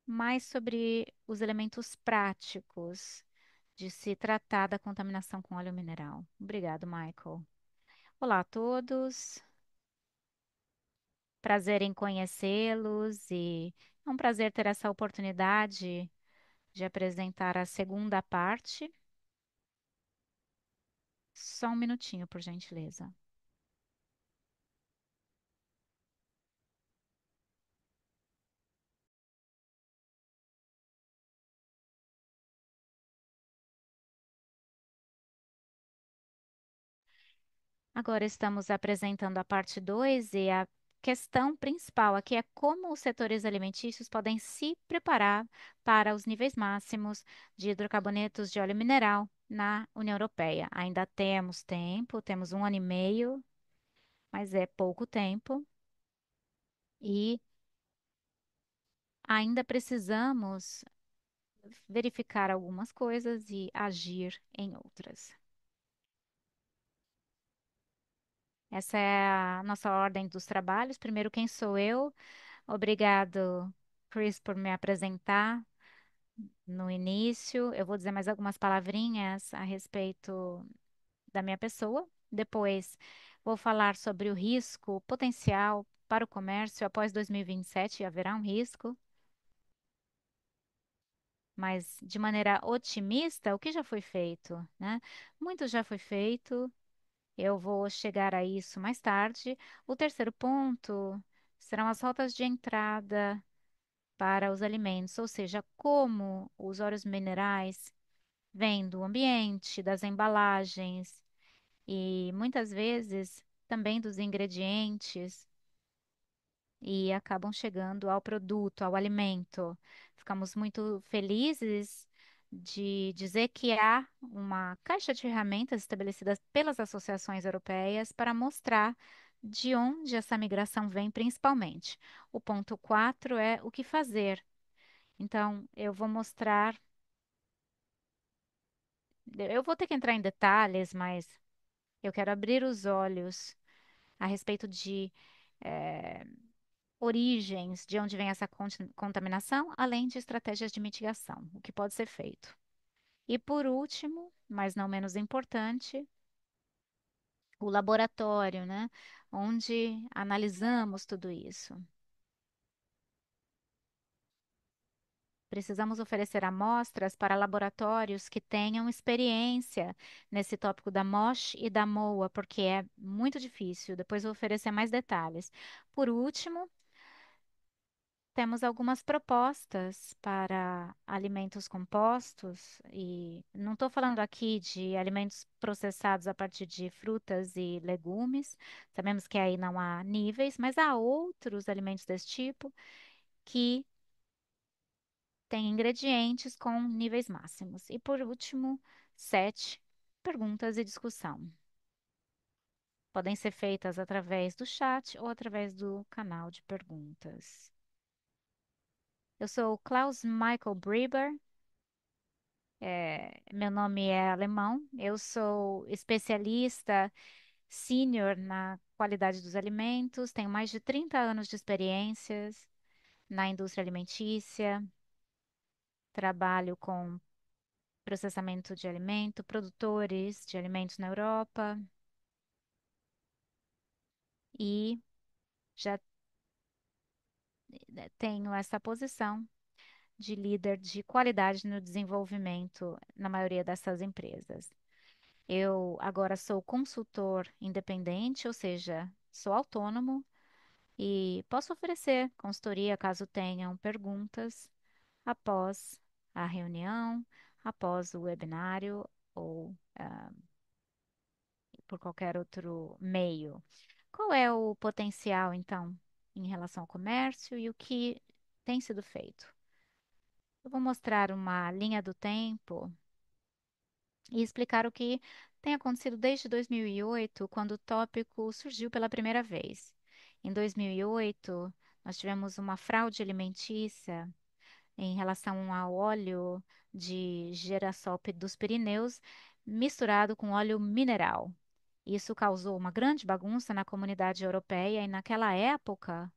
mais sobre os elementos práticos de se tratar da contaminação com óleo mineral. Obrigado, Michael. Olá a todos, prazer em conhecê-los e é um prazer ter essa oportunidade de apresentar a segunda parte. Só um minutinho, por gentileza. Agora estamos apresentando a parte 2 e a questão principal aqui é como os setores alimentícios podem se preparar para os níveis máximos de hidrocarbonetos de óleo mineral na União Europeia. Ainda temos tempo, temos um ano e meio, mas é pouco tempo e ainda precisamos verificar algumas coisas e agir em outras. Essa é a nossa ordem dos trabalhos. Primeiro, quem sou eu? Obrigado, Chris, por me apresentar no início. Eu vou dizer mais algumas palavrinhas a respeito da minha pessoa. Depois, vou falar sobre o risco potencial para o comércio após 2027. Haverá um risco, mas de maneira otimista, o que já foi feito, né? Muito já foi feito. Eu vou chegar a isso mais tarde. O terceiro ponto serão as rotas de entrada para os alimentos, ou seja, como os óleos minerais vêm do ambiente, das embalagens e muitas vezes também dos ingredientes e acabam chegando ao produto, ao alimento. Ficamos muito felizes de dizer que há uma caixa de ferramentas estabelecidas pelas associações europeias para mostrar de onde essa migração vem principalmente. O ponto 4 é o que fazer. Então, eu vou mostrar. Eu vou ter que entrar em detalhes, mas Eu quero abrir os olhos a respeito de eh, origens, de onde vem essa contaminação, além de estratégias de mitigação, o que pode ser feito. E por último, mas não menos importante, o laboratório, né? Onde analisamos tudo isso. Precisamos oferecer amostras para laboratórios que tenham experiência nesse tópico da MOSH e da MOA, porque é muito difícil. Depois vou oferecer mais detalhes. Por último, temos algumas propostas para alimentos compostos, e não estou falando aqui de alimentos processados a partir de frutas e legumes, sabemos que aí não há níveis, mas há outros alimentos desse tipo que têm ingredientes com níveis máximos. E por último, 7, perguntas e discussão. Podem ser feitas através do chat ou através do canal de perguntas. Eu sou o Klaus Michael Brieber. Meu nome é alemão. Eu sou especialista sênior na qualidade dos alimentos. Tenho mais de 30 anos de experiências na indústria alimentícia. Trabalho com processamento de alimento, produtores de alimentos na Europa e já tenho essa posição de líder de qualidade no desenvolvimento na maioria dessas empresas. Eu agora sou consultor independente, ou seja, sou autônomo e posso oferecer consultoria caso tenham perguntas após a reunião, após o webinário ou por qualquer outro meio. Qual é o potencial, então, em relação ao comércio e o que tem sido feito? Eu vou mostrar uma linha do tempo e explicar o que tem acontecido desde 2008, quando o tópico surgiu pela primeira vez. Em 2008, nós tivemos uma fraude alimentícia em relação ao óleo de girassol dos Pirineus misturado com óleo mineral. Isso causou uma grande bagunça na comunidade europeia e, naquela época,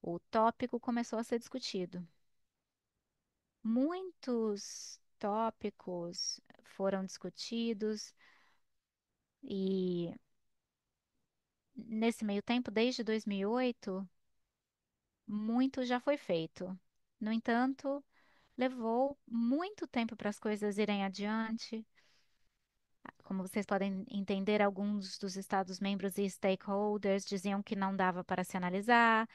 o tópico começou a ser discutido. Muitos tópicos foram discutidos e, nesse meio tempo, desde 2008, muito já foi feito. No entanto, levou muito tempo para as coisas irem adiante. Como vocês podem entender, alguns dos Estados-membros e stakeholders diziam que não dava para se analisar,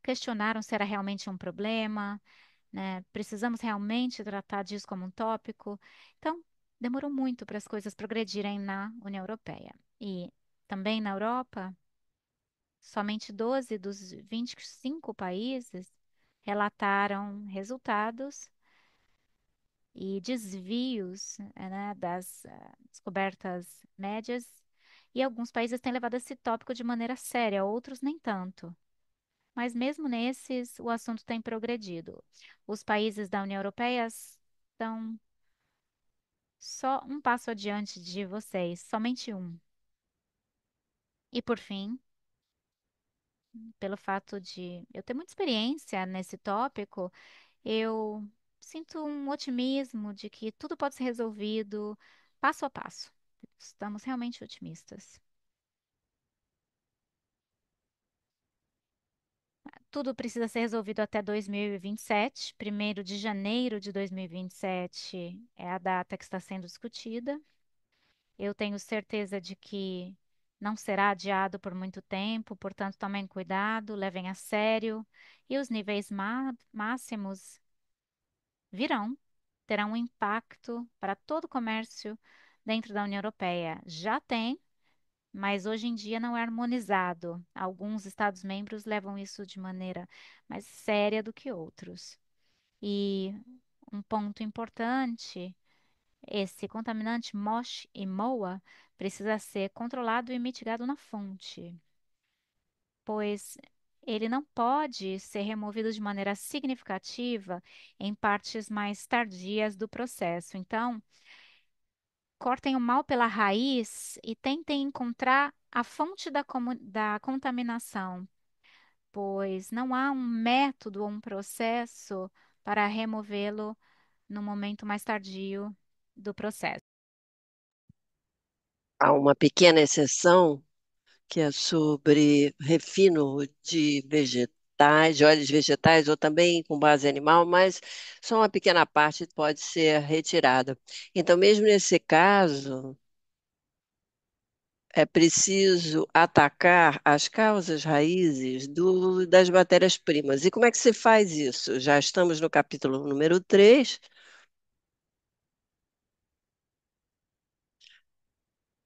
questionaram se era realmente um problema, né? Precisamos realmente tratar disso como um tópico. Então, demorou muito para as coisas progredirem na União Europeia. E também na Europa, somente 12 dos 25 países relataram resultados e desvios, né, das descobertas médias. E alguns países têm levado esse tópico de maneira séria, outros nem tanto. Mas mesmo nesses, o assunto tem progredido. Os países da União Europeia estão só um passo adiante de vocês, somente um. E por fim, pelo fato de eu ter muita experiência nesse tópico, eu sinto um otimismo de que tudo pode ser resolvido passo a passo. Estamos realmente otimistas. Tudo precisa ser resolvido até 2027. 1º de janeiro de 2027 é a data que está sendo discutida. Eu tenho certeza de que não será adiado por muito tempo, portanto, tomem cuidado, levem a sério. E os níveis máximos virão, terão um impacto para todo o comércio dentro da União Europeia. Já tem, mas hoje em dia não é harmonizado. Alguns Estados-membros levam isso de maneira mais séria do que outros. E um ponto importante, esse contaminante MOSH e MOA precisa ser controlado e mitigado na fonte, pois ele não pode ser removido de maneira significativa em partes mais tardias do processo. Então, cortem o mal pela raiz e tentem encontrar a fonte da contaminação, pois não há um método ou um processo para removê-lo no momento mais tardio do processo. Há uma pequena exceção que é sobre refino de vegetais, de óleos vegetais ou também com base animal, mas só uma pequena parte pode ser retirada. Então, mesmo nesse caso, é preciso atacar as causas raízes das matérias-primas. E como é que se faz isso? Já estamos no capítulo número 3.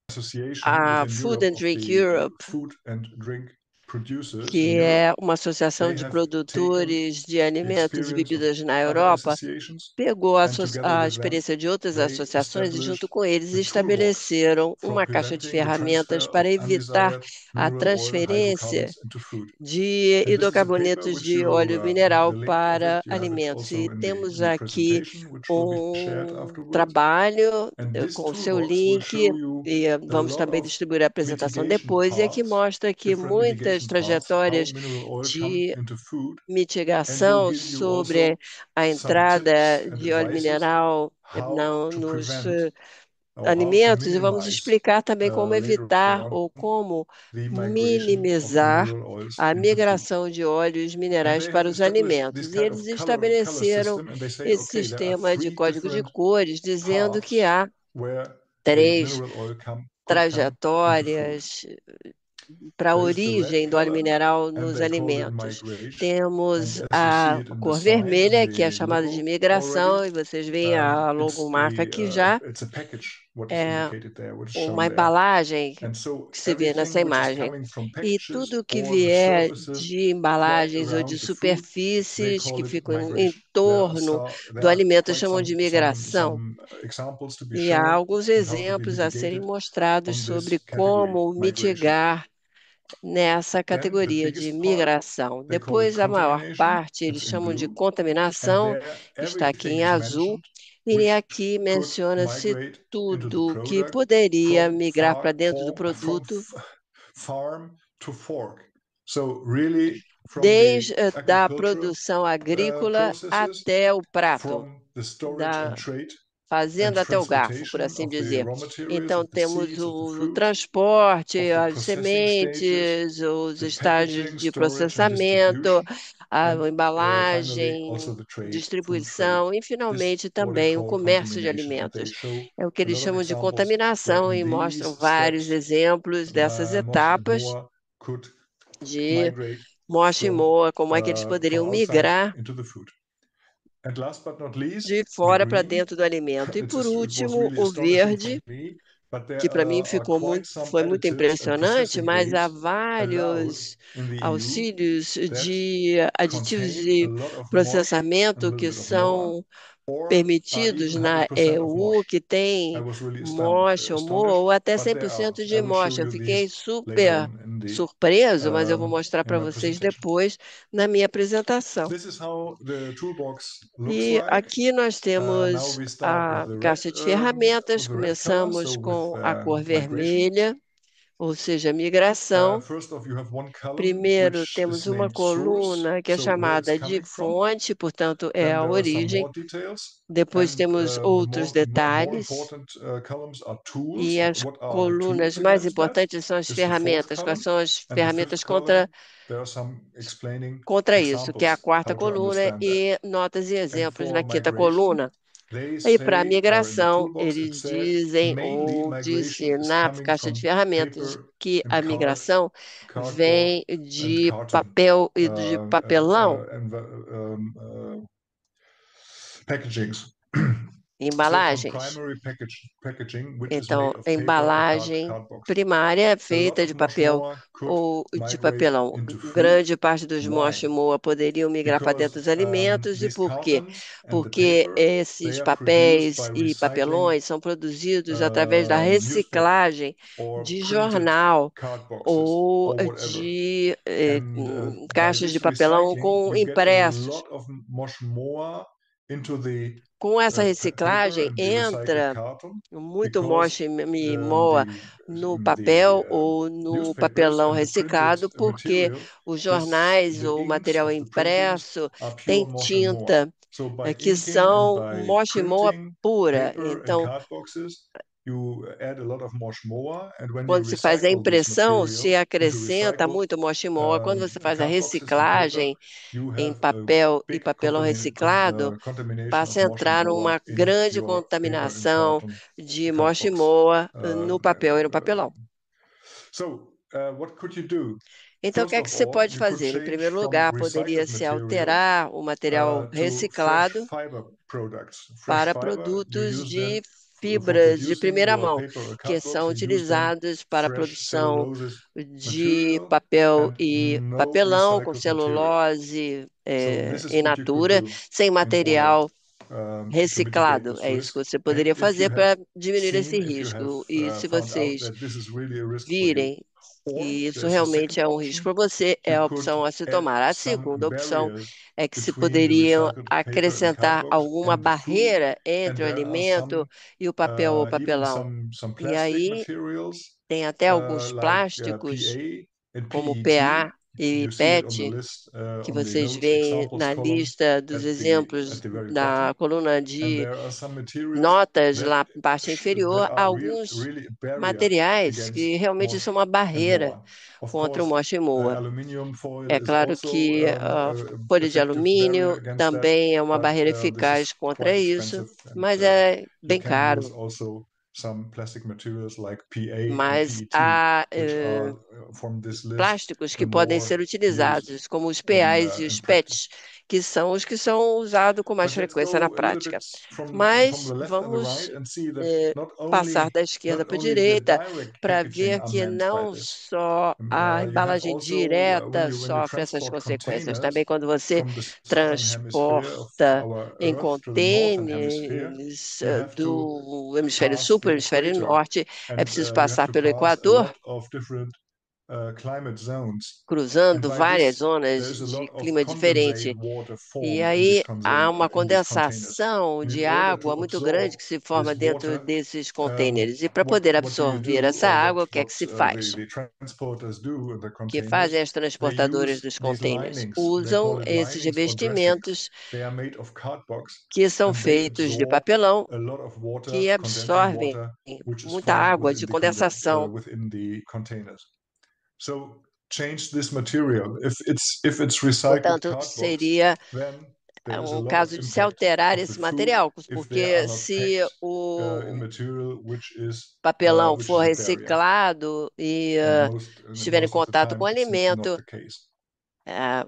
Association A within Food Europe and of Drink the Europe, food and drink producers in que Europe. é uma associação They de have taken produtores de the alimentos e experience of bebidas na other Europa, associations, pegou and together a with them, experiência de outras they associações e, established junto com eles, the toolbox estabeleceram for uma caixa de preventing the transfer ferramentas of para evitar undesired a mineral oil transferência hydrocarbons into food. de And this is a paper hidrocarbonetos which de you, óleo mineral the link of it, para you have it alimentos. also E in temos the aqui presentation, which will be shared um afterwards. trabalho And this com o seu toolbox will link, show you e a vamos lot também of distribuir a apresentação mitigation depois, e aqui paths, mostra que different muitas mitigation paths, how trajetórias mineral oil come de into food, and will mitigação give you also sobre a some tips entrada and de óleo advices mineral how to nos prevent or how to alimentos, e vamos minimize explicar também como later evitar on ou como the migration of the minimizar mineral oils a into food. migração de óleos And minerais they para have os established this alimentos. E kind eles of color estabeleceram system, and they say, esse okay, there are sistema de three código de different cores, dizendo que paths há where the três mineral oil could come into food. trajetórias para a That is the red origem do óleo color, mineral and nos they call it alimentos. migration. Temos And as you see a it in the cor sign, in vermelha, que é the chamada de logo already, migração, e vocês veem a logomarca aqui já. it's a package, what is É indicated there, what is shown uma there. embalagem And so que se vê nessa everything which is imagem. coming from E packages tudo que or the vier surfaces de quite embalagens ou de around the food, they superfícies que call it ficam em migration. torno There do are alimento quite chamam de migração. some examples to be E há shown alguns and how to be exemplos a serem mitigated mostrados on sobre this category, como migration. mitigar nessa Then the categoria de biggest part, migração. they call it Depois, a maior contamination, parte eles it's in chamam de blue, and contaminação, there está aqui everything em is azul, mentioned e which aqui could menciona-se migrate into the tudo que product poderia from migrar para dentro do produto, farm to fork. So really from the desde da agricultural produção agrícola processes, até o prato, from the storage and da trade and fazenda até o garfo, por transportation assim of the dizer. raw materials, Então, of the temos seeds, of the o fruit, transporte, of the as processing stages, sementes, os the estágios packaging, de storage and processamento, distribution, a and finally embalagem, also the trade, food trade. distribuição e, This finalmente, what they também o call comércio de contamination, and they alimentos. show É o que a eles lot of chamam de examples where contaminação in e mostram these vários steps exemplos dessas Mosh and etapas Moa could de migrate Mocha e from Moa, como é que eles from poderiam outside migrar into the food. And last but not least, de the fora para green. dentro do alimento. E, por It was último, really o astonishing for verde, me, but there que para mim are quite some foi muito additives and impressionante, processing mas há aids allowed vários in the EU auxílios that de aditivos contain a de lot of mosh, a processamento little que bit of moa, são or are permitidos even na 100% of mosh. EU, que I tem was really mocha ou moa, astonished, ou até but cem there por are. cento I de will show mocha. Eu you fiquei these later super on in the surpreso, mas eu vou mostrar in para my vocês presentation. depois na minha apresentação. This is how the toolbox looks E like. aqui nós Now temos we start with a the red caixa de ferramentas. with the red color, so Começamos with com a cor migration. vermelha, ou seja, migração. First off, you have one column Primeiro, which is temos uma named source, coluna que é so where it's chamada de coming from. fonte, portanto, é Then a there are some origem. more details, Depois and temos outros more detalhes. important columns are tools. E as What are the colunas tools mais against that? importantes são as This is the fourth ferramentas. Quais column, são as and the fifth ferramentas column. There are some explaining contra isso, que é a examples quarta how to coluna, understand that. e notas e And exemplos na for quinta migration, coluna. they E para a say, or in the migração, toolbox, it eles said dizem, mainly ou migration disse is na coming caixa de from ferramentas, paper que and a migração cardboard vem and de carton papel e de papelão, packagings. So from embalagens. primary packaging, which is Então, made of a paper or embalagem card box. primária é A lot feita of de papel moshmoa could ou de migrate papelão. into food. Grande parte dos Why? moa poderiam migrar para Because dentro dos alimentos. E these por quê? cartons and the Porque paper, they esses are produced by papéis e recycling papelões são produzidos através da newspaper reciclagem or de printed jornal card boxes ou or whatever. de And by caixas de this papelão recycling, com you get a impressos. lot of mosh moa into the Com essa paper reciclagem, and the recycled entra carton muito because moche e moa no papel ou no newspapers papelão and the printed reciclado, porque material, os jornais the ou o inks material of the proteins impresso are pure tem mosh and moa. tinta So by que inking and são by moche e moa printing pura. paper and Então, card boxes, you add a lot of mosh moa, and when you quando se faz a recycle these impressão, se materials into acrescenta recycled muito moche e moa. Quando você faz a card boxes and paper, reciclagem you em have a papel e big papelão reciclado, contamination of passa a mosh and entrar moa uma in grande your paper and contaminação carton de card moche e box. moa no papel e no Uh, papelão. So, what could you do? Então, o que First é que of você all, pode you could fazer? Em change primeiro from lugar, poderia recycled se material alterar o material to fresh reciclado fiber products. Fresh para fiber, you produtos use them de for fibras de producing primeira your mão, paper or que card são box. You use them utilizados para a fresh produção cellulose de material papel and e no papelão com recycled material. celulose So this is in what you could natura, do sem in order material to mitigate reciclado. this É isso risk. que você And poderia if you fazer have para diminuir esse seen, if you have risco. E se found out vocês that this is really a risk for you, virem or que isso there's a realmente second é um option, risco para você, é you a could opção a se add tomar. A some segunda opção barriers é que se between the poderiam recycled paper and card acrescentar box alguma and the food, barreira and entre o there are some alimento e o papel ou even papelão. some E plastic aí materials tem até alguns like plásticos, PA and como PET. PA e You see it on the PET, list que on the vocês notes veem examples na column lista dos at exemplos the very bottom. na coluna And de there are some materials notas that lá na parte that inferior, are alguns really a barrier materiais against que realmente mosh são uma and barreira moa. Of contra o course, moche e moa. aluminum foil É is claro also que a folha de effective barrier alumínio against that, também é uma but barreira this is eficaz contra quite isso, expensive, and mas é you bem can use caro. also some plastic materials like PA and Mas PET, há which are from this list plásticos the que podem more ser used utilizados, como os PAs e in os practice. PETs, que são os que são usados com mais But let's frequência na go a little bit prática. from Mas the left and the vamos right and see that passar da esquerda not para a only the direita direct para packaging ver are que meant by não this. só a You have embalagem also direta when you sofre essas transport consequências. containers Também quando você from the southern hemisphere of transporta our em Earth to the northern hemisphere, contêineres you have to do hemisfério pass sul para the o hemisfério equator, norte, é and preciso you have passar to pelo pass a Equador, lot of different climate zones. And cruzando by várias this, zonas there's a de lot of clima condensate diferente. water E formed aí há uma in these containers. condensação And in de order água to muito grande absorb que se this forma dentro water, desses contêineres. E para poder what do you absorver do, essa or água, o que é que se faz? the transporters do in the O que fazem containers? as They transportadoras use dos these contêineres? linings. They Usam call it esses linings or dressings. revestimentos They are made of cardbox, que são and they feitos de absorb papelão, a lot of water, que condensing absorvem water, which is muita formed água de condensação. within the containers. So change this material. If it's recycled Portanto, cardbox, seria then there is a um lot of caso de se impact alterar of the esse food material, if they are porque not se packed in o material papelão which for is a barrier. reciclado e And estiver em most of the contato com o time, it's not alimento, the case.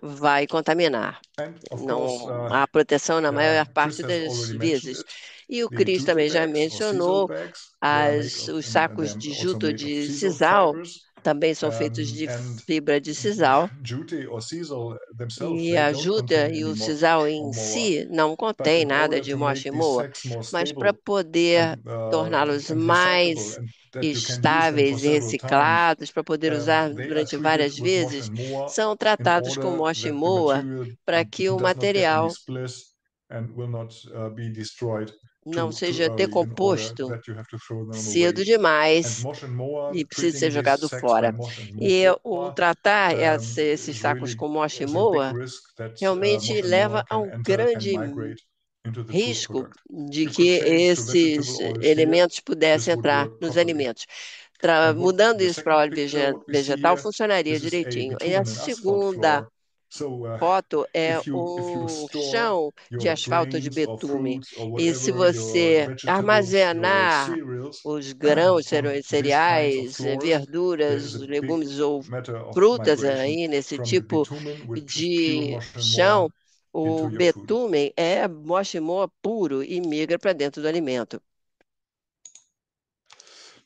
vai contaminar. And of course, Não há proteção na maior Chris parte has das already mentioned vezes. it. E o The Cris jute também já bags or sisal mencionou bags, they are made os and sacos they're de also juto made of de sisal sisal, fibers. também são feitos de And fibra de sisal. jute or sisal themselves, E they a don't juta contain e any o moss sisal or em moa. si não But contém in nada order de to mocha make e these moa, sacks more mas para stable poder torná-los and recyclable, mais and that you can use them for estáveis e several times, reciclados, para poder usar they are durante treated várias with mosh vezes, and moa são in tratados com order mocha e that the moa material para que o does not get any material spliss and will not be destroyed não too seja early in order decomposto that you have to throw them away. cedo And demais mosh and moa, e precisa ser treating these jogado sacks by fora. mosh and E o moa tratar esses is sacos really com mocha e is a big moa risk that realmente mosh and leva moa a can um enter and grande migrate into the food risco product. de You que could change to vegetable esses oils here. elementos pudessem This would entrar work nos properly. alimentos. And Mudando the isso para second óleo picture, what we see vegetal, here, funcionaria this is a direitinho. E a bitumen and asphalt segunda floor. So foto é if you um store chão de your asfalto de grains or betume. fruits or E se whatever, your você vegetables, your armazenar cereals os grãos, on these kinds of cereais, floors, there is verduras, a big legumes ou matter of frutas migration aí nesse from the tipo bitumen, which is pure de mosh and moa, chão, o into your food. betume é moche-moa puro e migra para dentro do alimento.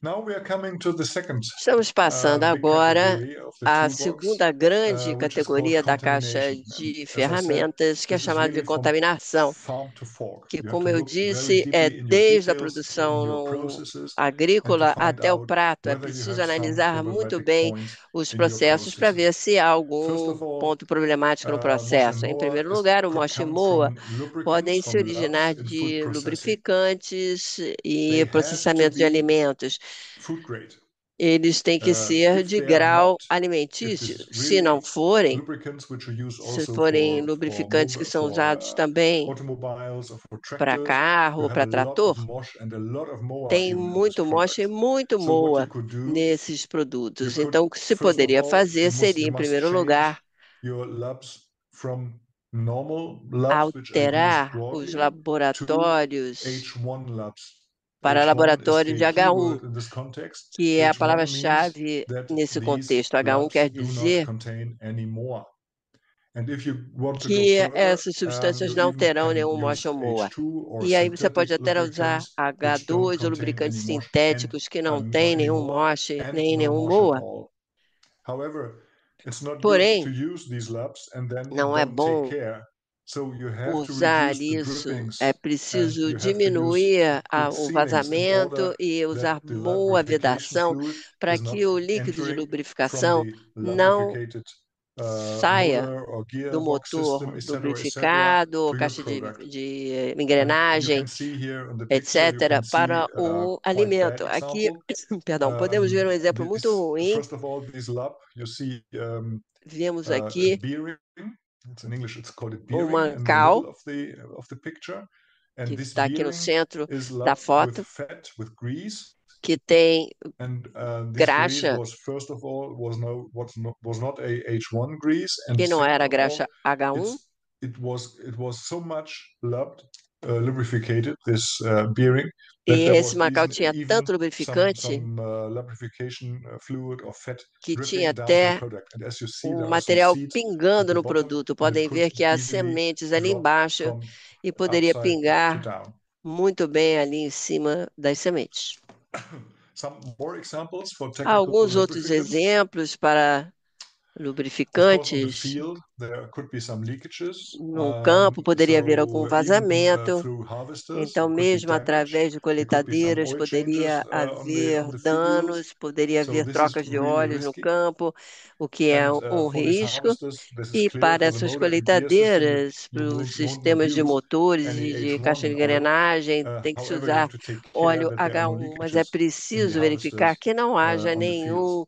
Now we are coming to the second Estamos passando big agora category of the à toolbox, segunda grande which is called categoria da caixa contamination. de And as I said, ferramentas, que é this is chamada de really from contaminação, farm to fork. que, You have como to eu look very disse, é deeply in your desde a details, in produção your processes, and to agrícola find até o out prato. É whether you preciso have some analisar muito problematic bem points os in your processos para ver processes. se há First algum of all, ponto problemático no Mosh and processo. Em Moa primeiro lugar, o could moche e come moa from lubricants, podem se from originar labs in food de processing. lubrificantes e They have to processamento de be alimentos. food grade. Eles têm que ser If de they are grau not, if alimentício. this Se não really forem, lubricants which are used se also forem for lubrificantes que são usados também automobiles or for para tractors, carro you ou have a para lot of trator, mosh and a lot of moa tem even in this muito moche e product. muito So what you moa could do, nesses you produtos. could Então, o que se first of poderia all, fazer seria, you em must primeiro change lugar, your labs from normal labs which are used alterar os broadly to laboratórios H1 labs. para H1 is laboratório a de key H1, word in this context. que é a H1 means palavra-chave that nesse these contexto. H1 labs quer do not dizer contain any moa. And if you want to go que further, essas substâncias you não even terão can nenhum moche use ou moa. H2 or E aí você synthetic pode até usar lubricants which don't H2 ou contain any lubricantes mosh and sintéticos que não têm not any nenhum moa moche and nem no nenhum mosh at moa. all. However, it's not good to Porém, use these labs and then não é don't take bom care. So you have to usar reduce the isso. drippings É and preciso you have to use diminuir good o sealings in vazamento order e that usar the boa lubrication vedação fluid para is not que o líquido de entering from lubrificação the não lubricated saia motor or do gearbox system, motor etc., lubrificado, ou to your caixa product. de And you engrenagem, can see here on the picture, you can etc., see para o quite alimento. bad Aqui, example. perdão, podemos ver um exemplo muito ruim. First of all, this lab, you see Vemos a aqui bearing. It's in English, it's called a um bearing in the middle mancal, of the picture. And que this está aqui no bearing centro is da lapped with foto, fat, with grease. que tem And this grease graxa, was first of all was not a H1 grease, and que não second era of all, graxa H1, it was so much lapped, lubricated this bearing that e there esse was mancal tinha even tanto lubrificante some lubrication fluid or fat que tinha dripping down to the até product. And as you see, o there are some material seeds at pingando the no bottom, produto. and it Podem could ver que há easily sementes ali drop embaixo from e poderia upside to pingar down. muito bem ali em cima das sementes. Some more examples for Há technical alguns outros lubricants. exemplos para Of course, on the lubrificantes. field, there could be some leakages. No campo poderia haver algum Even vazamento. through harvesters, Então, there could be mesmo damage. através de There could be some colheitadeiras, oil changes poderia on haver the field. danos, poderia So haver this is trocas de really óleos no risky. campo, o que é And um for these risco. harvesters, this is E clear. para For the essas motor and gear system, colheitadeiras, para os won't not sistemas de use motores any e de caixa de H1 oil. engrenagem, tem que se However, you have usar to take care óleo that there are no H1, mas é leakages in the preciso verificar harvesters que não haja on the fields. nenhum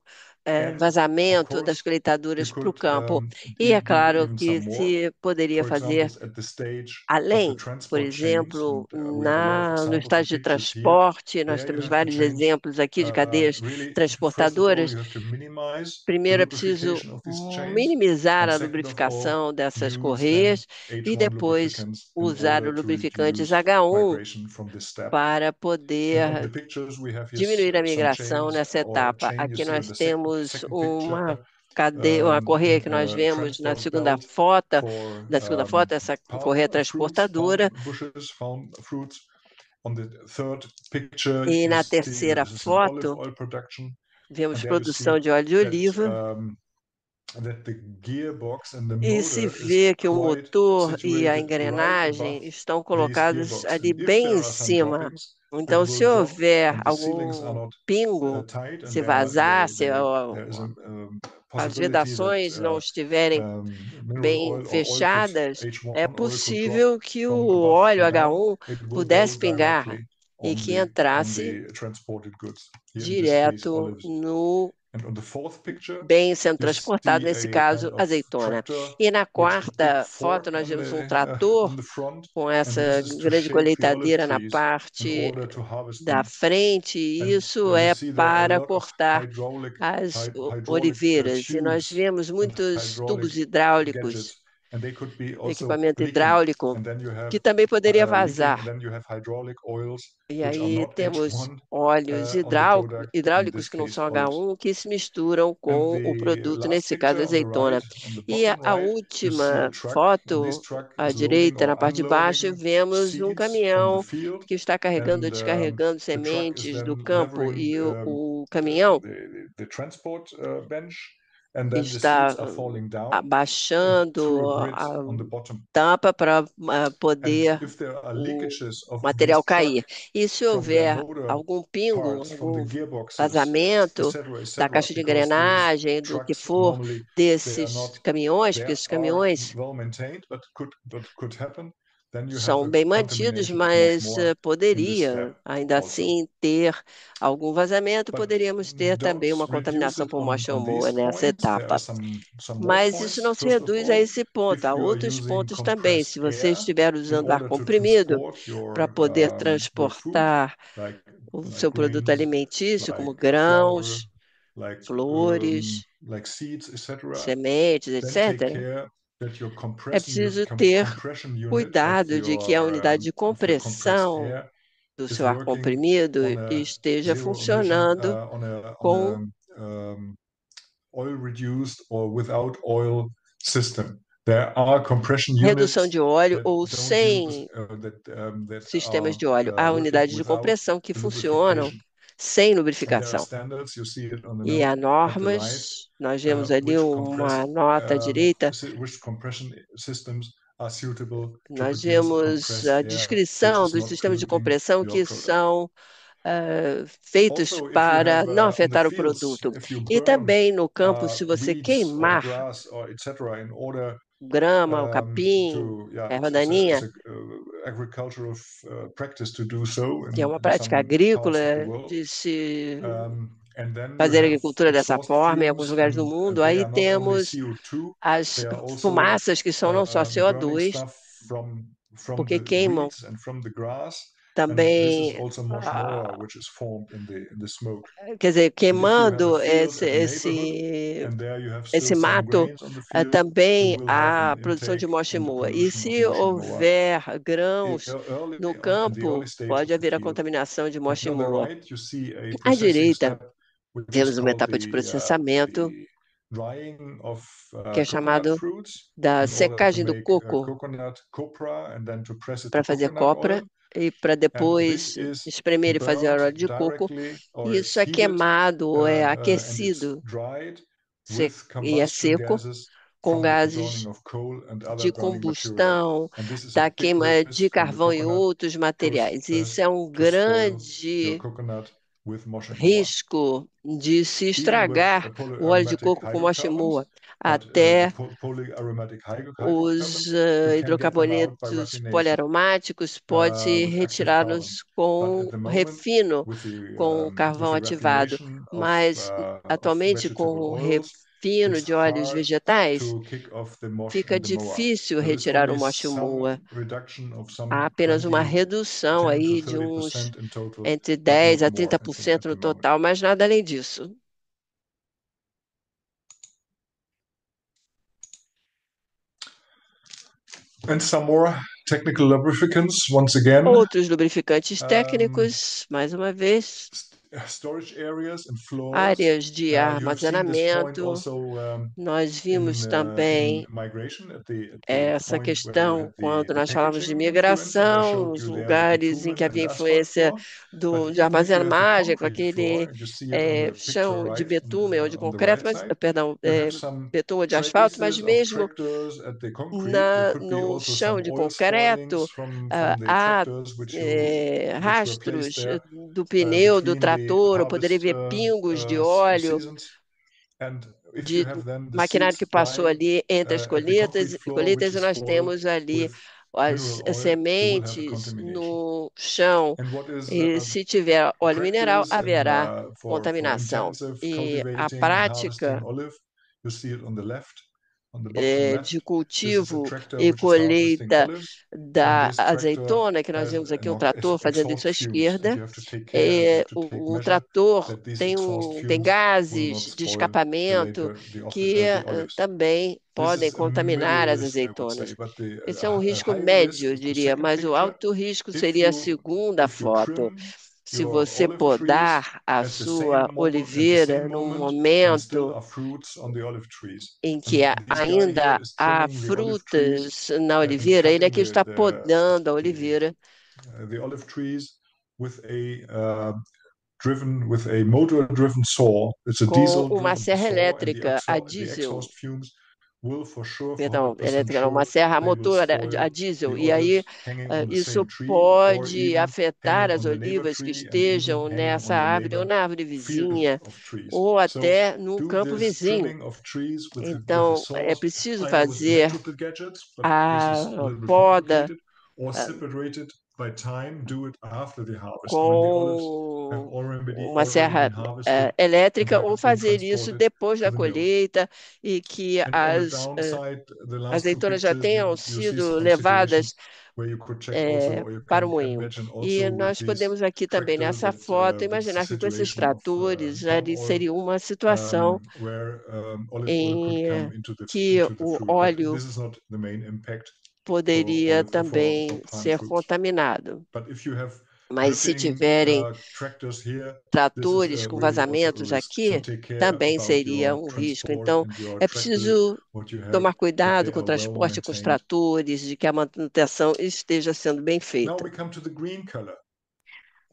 And of vazamento das course, you colheitadoras para o could campo. E é do claro even que some more. se poderia For example, fazer at the stage of the além, por transport chains, exemplo, and we have a lot of no examples and estágio de pictures here. transporte, nós There you temos have to vários change. exemplos aqui de cadeias Really, first of all, transportadoras. you have to minimize the Primeiro é preciso lubrication of these chains, minimizar and a second of all, lubrificação dessas use then correias e H1 depois lubricants in usar order os to lubrificantes reduce H1 migration from this step. para And on the poder pictures, we have here diminuir a some migração chains nessa or etapa. chain you Aqui see on nós the temos second picture, uma cadeia, uma correia que nós vemos na transport segunda belt foto, for essa correia transportadora. palm bushes, palm fruits. On the third picture, E you na see terceira this is an olive foto, oil production, vemos and there you produção see de óleo de that oliva. that the gearbox and the E se motor is vê que o quite motor e a situated right above engrenagem estão these colocados gearbox. ali And if bem there em are some cima. droppings, it Então, will se drop, houver and the ceilings are algum not pingo, tight, and se vazar, se there is a as possibility that vedações não estiverem mineral bem oil or fechadas, H1 é oil could drop possível que from o above óleo to down. H1 It will go pudesse pingar directly e on que on entrasse the transported goods. Here in this case, direto olives. no And on the fourth picture, bem sendo you transportado, see nesse a caso, kind of azeitona. tractor E na with a big quarta foto, fork nós vemos um on trator the front, com and this essa is to grande shake the olive colheitadeira na trees in parte order to harvest da them. frente, e And isso you é see there are a para lot of cortar as hydraulic oliveiras. E nós tubes vemos and muitos tubos hydraulic hidráulicos gadgets. and they could be also equipamento leaking. hidráulico, And then you have que também poderia leaking, and vazar. then you have hydraulic oils, E which are aí not temos H1 óleos on the product, in hidráulicos this que não case, são olives. H1, que se misturam And com o the produto, last nesse caso, picture on the azeitona. right, on the E bottom a right, you see a última truck, and this foto, truck à is loading direita, na or parte de baixo, unloading vemos um seeds from the caminhão field, que está carregando ou and descarregando the truck is sementes do then campo. levering E o caminhão the transport bench, and then the está seeds are falling down abaixando through a grid a on the bottom. tampa para And poder if there are o leakages of material this truck cair. E se from the houver motor algum pingo, parts, from the algum gearboxes, vazamento da etc., caixa de because these engrenagem, do que trucks for, normally they are desses not, caminhões, porque they esses are caminhões well maintained, but could happen. Then you have são a bem mantidos, contamination much mas more in this poderia step ainda also. assim ter algum vazamento, But poderíamos ter também don't uma reduce contaminação it por on Moa these nessa points. There are etapa. some more Mas isso points. não se First of reduz a all, esse ponto, if há you are outros using pontos também. Se compressed você air estiver in usando ar order to comprimido transport para poder your food, transportar like o seu produto grains, alimentício, como like flour, grãos, like flores, like seeds, etc., sementes, then take etc., care that your é preciso ter compression unit cuidado de que a unidade de of your compressed compressão air do is seu ar working comprimido on a esteja zero emission, funcionando com oil reduced or without oil system. There are compression redução units de óleo that ou don't use sem that sistemas are de óleo. Há working unidades de without compressão que the funcionam lubrification. sem And there are lubrificação. standards, you see it on the E há at the right, normas, nós vemos ali which uma nota à direita, which compression systems are suitable to nós produce vemos compressed a air, which descrição is dos not sistemas de polluting compressão your que product. são feitos Also, if you para have não on the afetar o fields, produto. if you E burn também no campo, se você weeds or queimar grass or etc., in order grama, o capim, to yeah, erva it's daninha, a agricultural practice to do so que é uma in prática some agrícola parts of the world. de se And then you fazer have agricultura dessa exhaust forma em alguns fumes, lugares do and mundo. they Aí are not only temos CO2, as they are also fumaças que são não só burning CO2, stuff from porque the queimam weeds and from the grass. And this is também, also much more which is formed in the smoke. quer dizer, And if you have a queimando field at a neighborhood and there you have esse still some mato, grains on the field, you também will have há an produção de intake and the moa. E pollution of se moa houver grãos early no in the early campo, stage pode of the haver a field. contaminação de And on the moa. right, you see a À processing direita, step, which is temos uma called etapa de processamento, the drying of que é coconut chamado fruits da in order to secagem do make coco, coconut copra and then to press it para to fazer coconut copra oil. e para And this depois is espremer e fazer burned óleo de coco. directly or E is isso é heated queimado ou é and it's aquecido dried se- with e é combustion seco gases com from the burning gases of coal and other de burning material. combustão, And this is a da big queima de risk when the carvão e coconut outros materiais. Isso goes é um to spoil your grande coconut with moa. risco de se Even with estragar o óleo de polyaromatic coco com hydrocarbons, moa, but the até polyaromatic os hydrocarbons, you can get them out by hidrocarbonetos raffination poliaromáticos pode with active carbon. retirá-los But com at the moment, refino, com with carvão the ativado, raffination mas of atualmente com vegetable o oils, refino it's de óleos hard vegetais to kick off the mosh fica and the moa. difícil There is retirar only o some moa. reduction of Há some apenas uma redução 10 to aí de uns 30% in total, entre but 10 not a more, I think, at 30% no the moment. total, mas nada além disso. And some more technical lubricants, once again. Outros lubrificantes técnicos, mais uma vez, Storage areas and floors. áreas de You've seen this point armazenamento. also Nós vimos in também migration at the essa point where you questão had quando the nós falamos de packaging influence, and I migração, showed os you there the lugares em que bitumen and havia asphalt influência floor. But de even if you have a armazenagem, com concrete floor, aquele and you see it on the picture chão de right betume ou de on the concreto, right mas, side, perdão, you have some betume ou de asfalto, mas traces of mesmo tractors at the concrete. There could be no also chão some de oil spoilings concreto, from the há tractors which were placed rastros there do pneu do between the trator, ou poderia harvest ver pingos de óleo seasons. And if you de have then the maquinário seeds que passou drying ali entre as at the concrete floor, which colheitas, e is nós spoiled temos ali with as mineral oil, you will have a sementes contamination. no chão. And what is E se tiver óleo mineral, practice haverá for contaminação. intensive E a cultivating and harvesting prática olive, you see it on the left, on the bottom left, de this is a cultivo tractor e which is harvesting colheita olives, and da this tractor azeitona, que nós has vemos aqui um trator fazendo em exhaust sua fumes, and esquerda. you have to take care and you have to take O measure trator that these tem, exhaust tem fumes will gases not de spoil escapamento the que olives. também This podem is a contaminar middle as risk, I would say, azeitonas. but Esse é um a risco high médio, risk eu is the diria, second mas o picture. alto risco If seria a you segunda foto. trim Se your você olive trees podar a at the sua same oliveira num moment, when still momento are fruits on the olive trees. em And que this guy here ainda is há trimming the olive trees frutas na and oliveira, ele é cutting que está podando a oliveira the olive trees with a motor-driven saw. It's a com uma diesel-driven serra saw, and elétrica a the diesel. exhaust fumes will for Perdão, 100% elétrica não, uma sure serra a they will motor spoil a the diesel. E aí olives hanging on the isso same tree, or pode even afetar hanging as on the neighbor olivas que tree, and even estejam hanging nessa on the árvore ou neighbor na árvore field vizinha, of trees. ou So até no do campo this vizinho. trimming of trees with the Então, é saws, preciso either with fazer electrical gadgets, but this is a a little bit poda complicated, or separated by time, do it after the harvest, when the olives have com uma already serra been harvested and elétrica have ou been fazer isso transported depois to da the mill. colheita e que And on the as downside, the last two azeitonas já pictures, tenham you see sido some situations levadas where you could check also, or you para can o moinho. imagine E also with nós these podemos aqui também tractors nessa that foto it's a imaginar que com esses situation of tratores palm ali oil seria uma situação where olive oil could em come que into the o fruit, but óleo this is not the main impact for poderia olive também for palm ser fruits. contaminado. But if you have Mas se dripping tiverem tractors here, this is tratores com really also a vazamentos risk. So aqui, take care também about seria your um risco. transport Então, and your é tractors, preciso what you have, tomar that cuidado they com o are well transporte com os maintained. tratores, de que a manutenção esteja sendo bem Now feita. we come to the green color.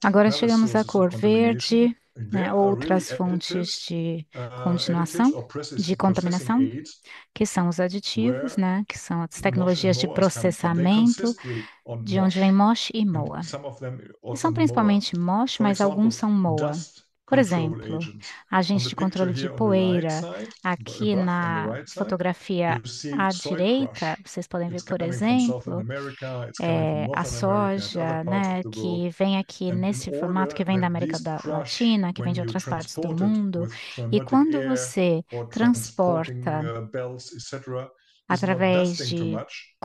Agora Another chegamos à sources cor of contamination. verde, né, There are outras really fontes de additives continuação, or de processing contaminação, aids que são os aditivos, where né, que são as mosh and tecnologias de moa is coming from. They processamento, consist really on de onde vem mosh, MOX e and MOA. some of them E also são moa. principalmente MOX, For mas example, alguns são MOA. dust Por control exemplo, agents. On agentes the de picture controle de here on the right poeira. side, Aqui above on the na right side, fotografia you see à soy direita, crush. vocês podem ver, It's por coming from Southern exemplo, America, it's coming from a Northern America and other soja, parts of né, the world. que vem aqui And in nesse formato que order vem da that América these crush, Latina, que vem when de you outras partes do transport it mundo. with E pneumatic quando air você or transporting transporta belts, etc., is not através dusting too de much,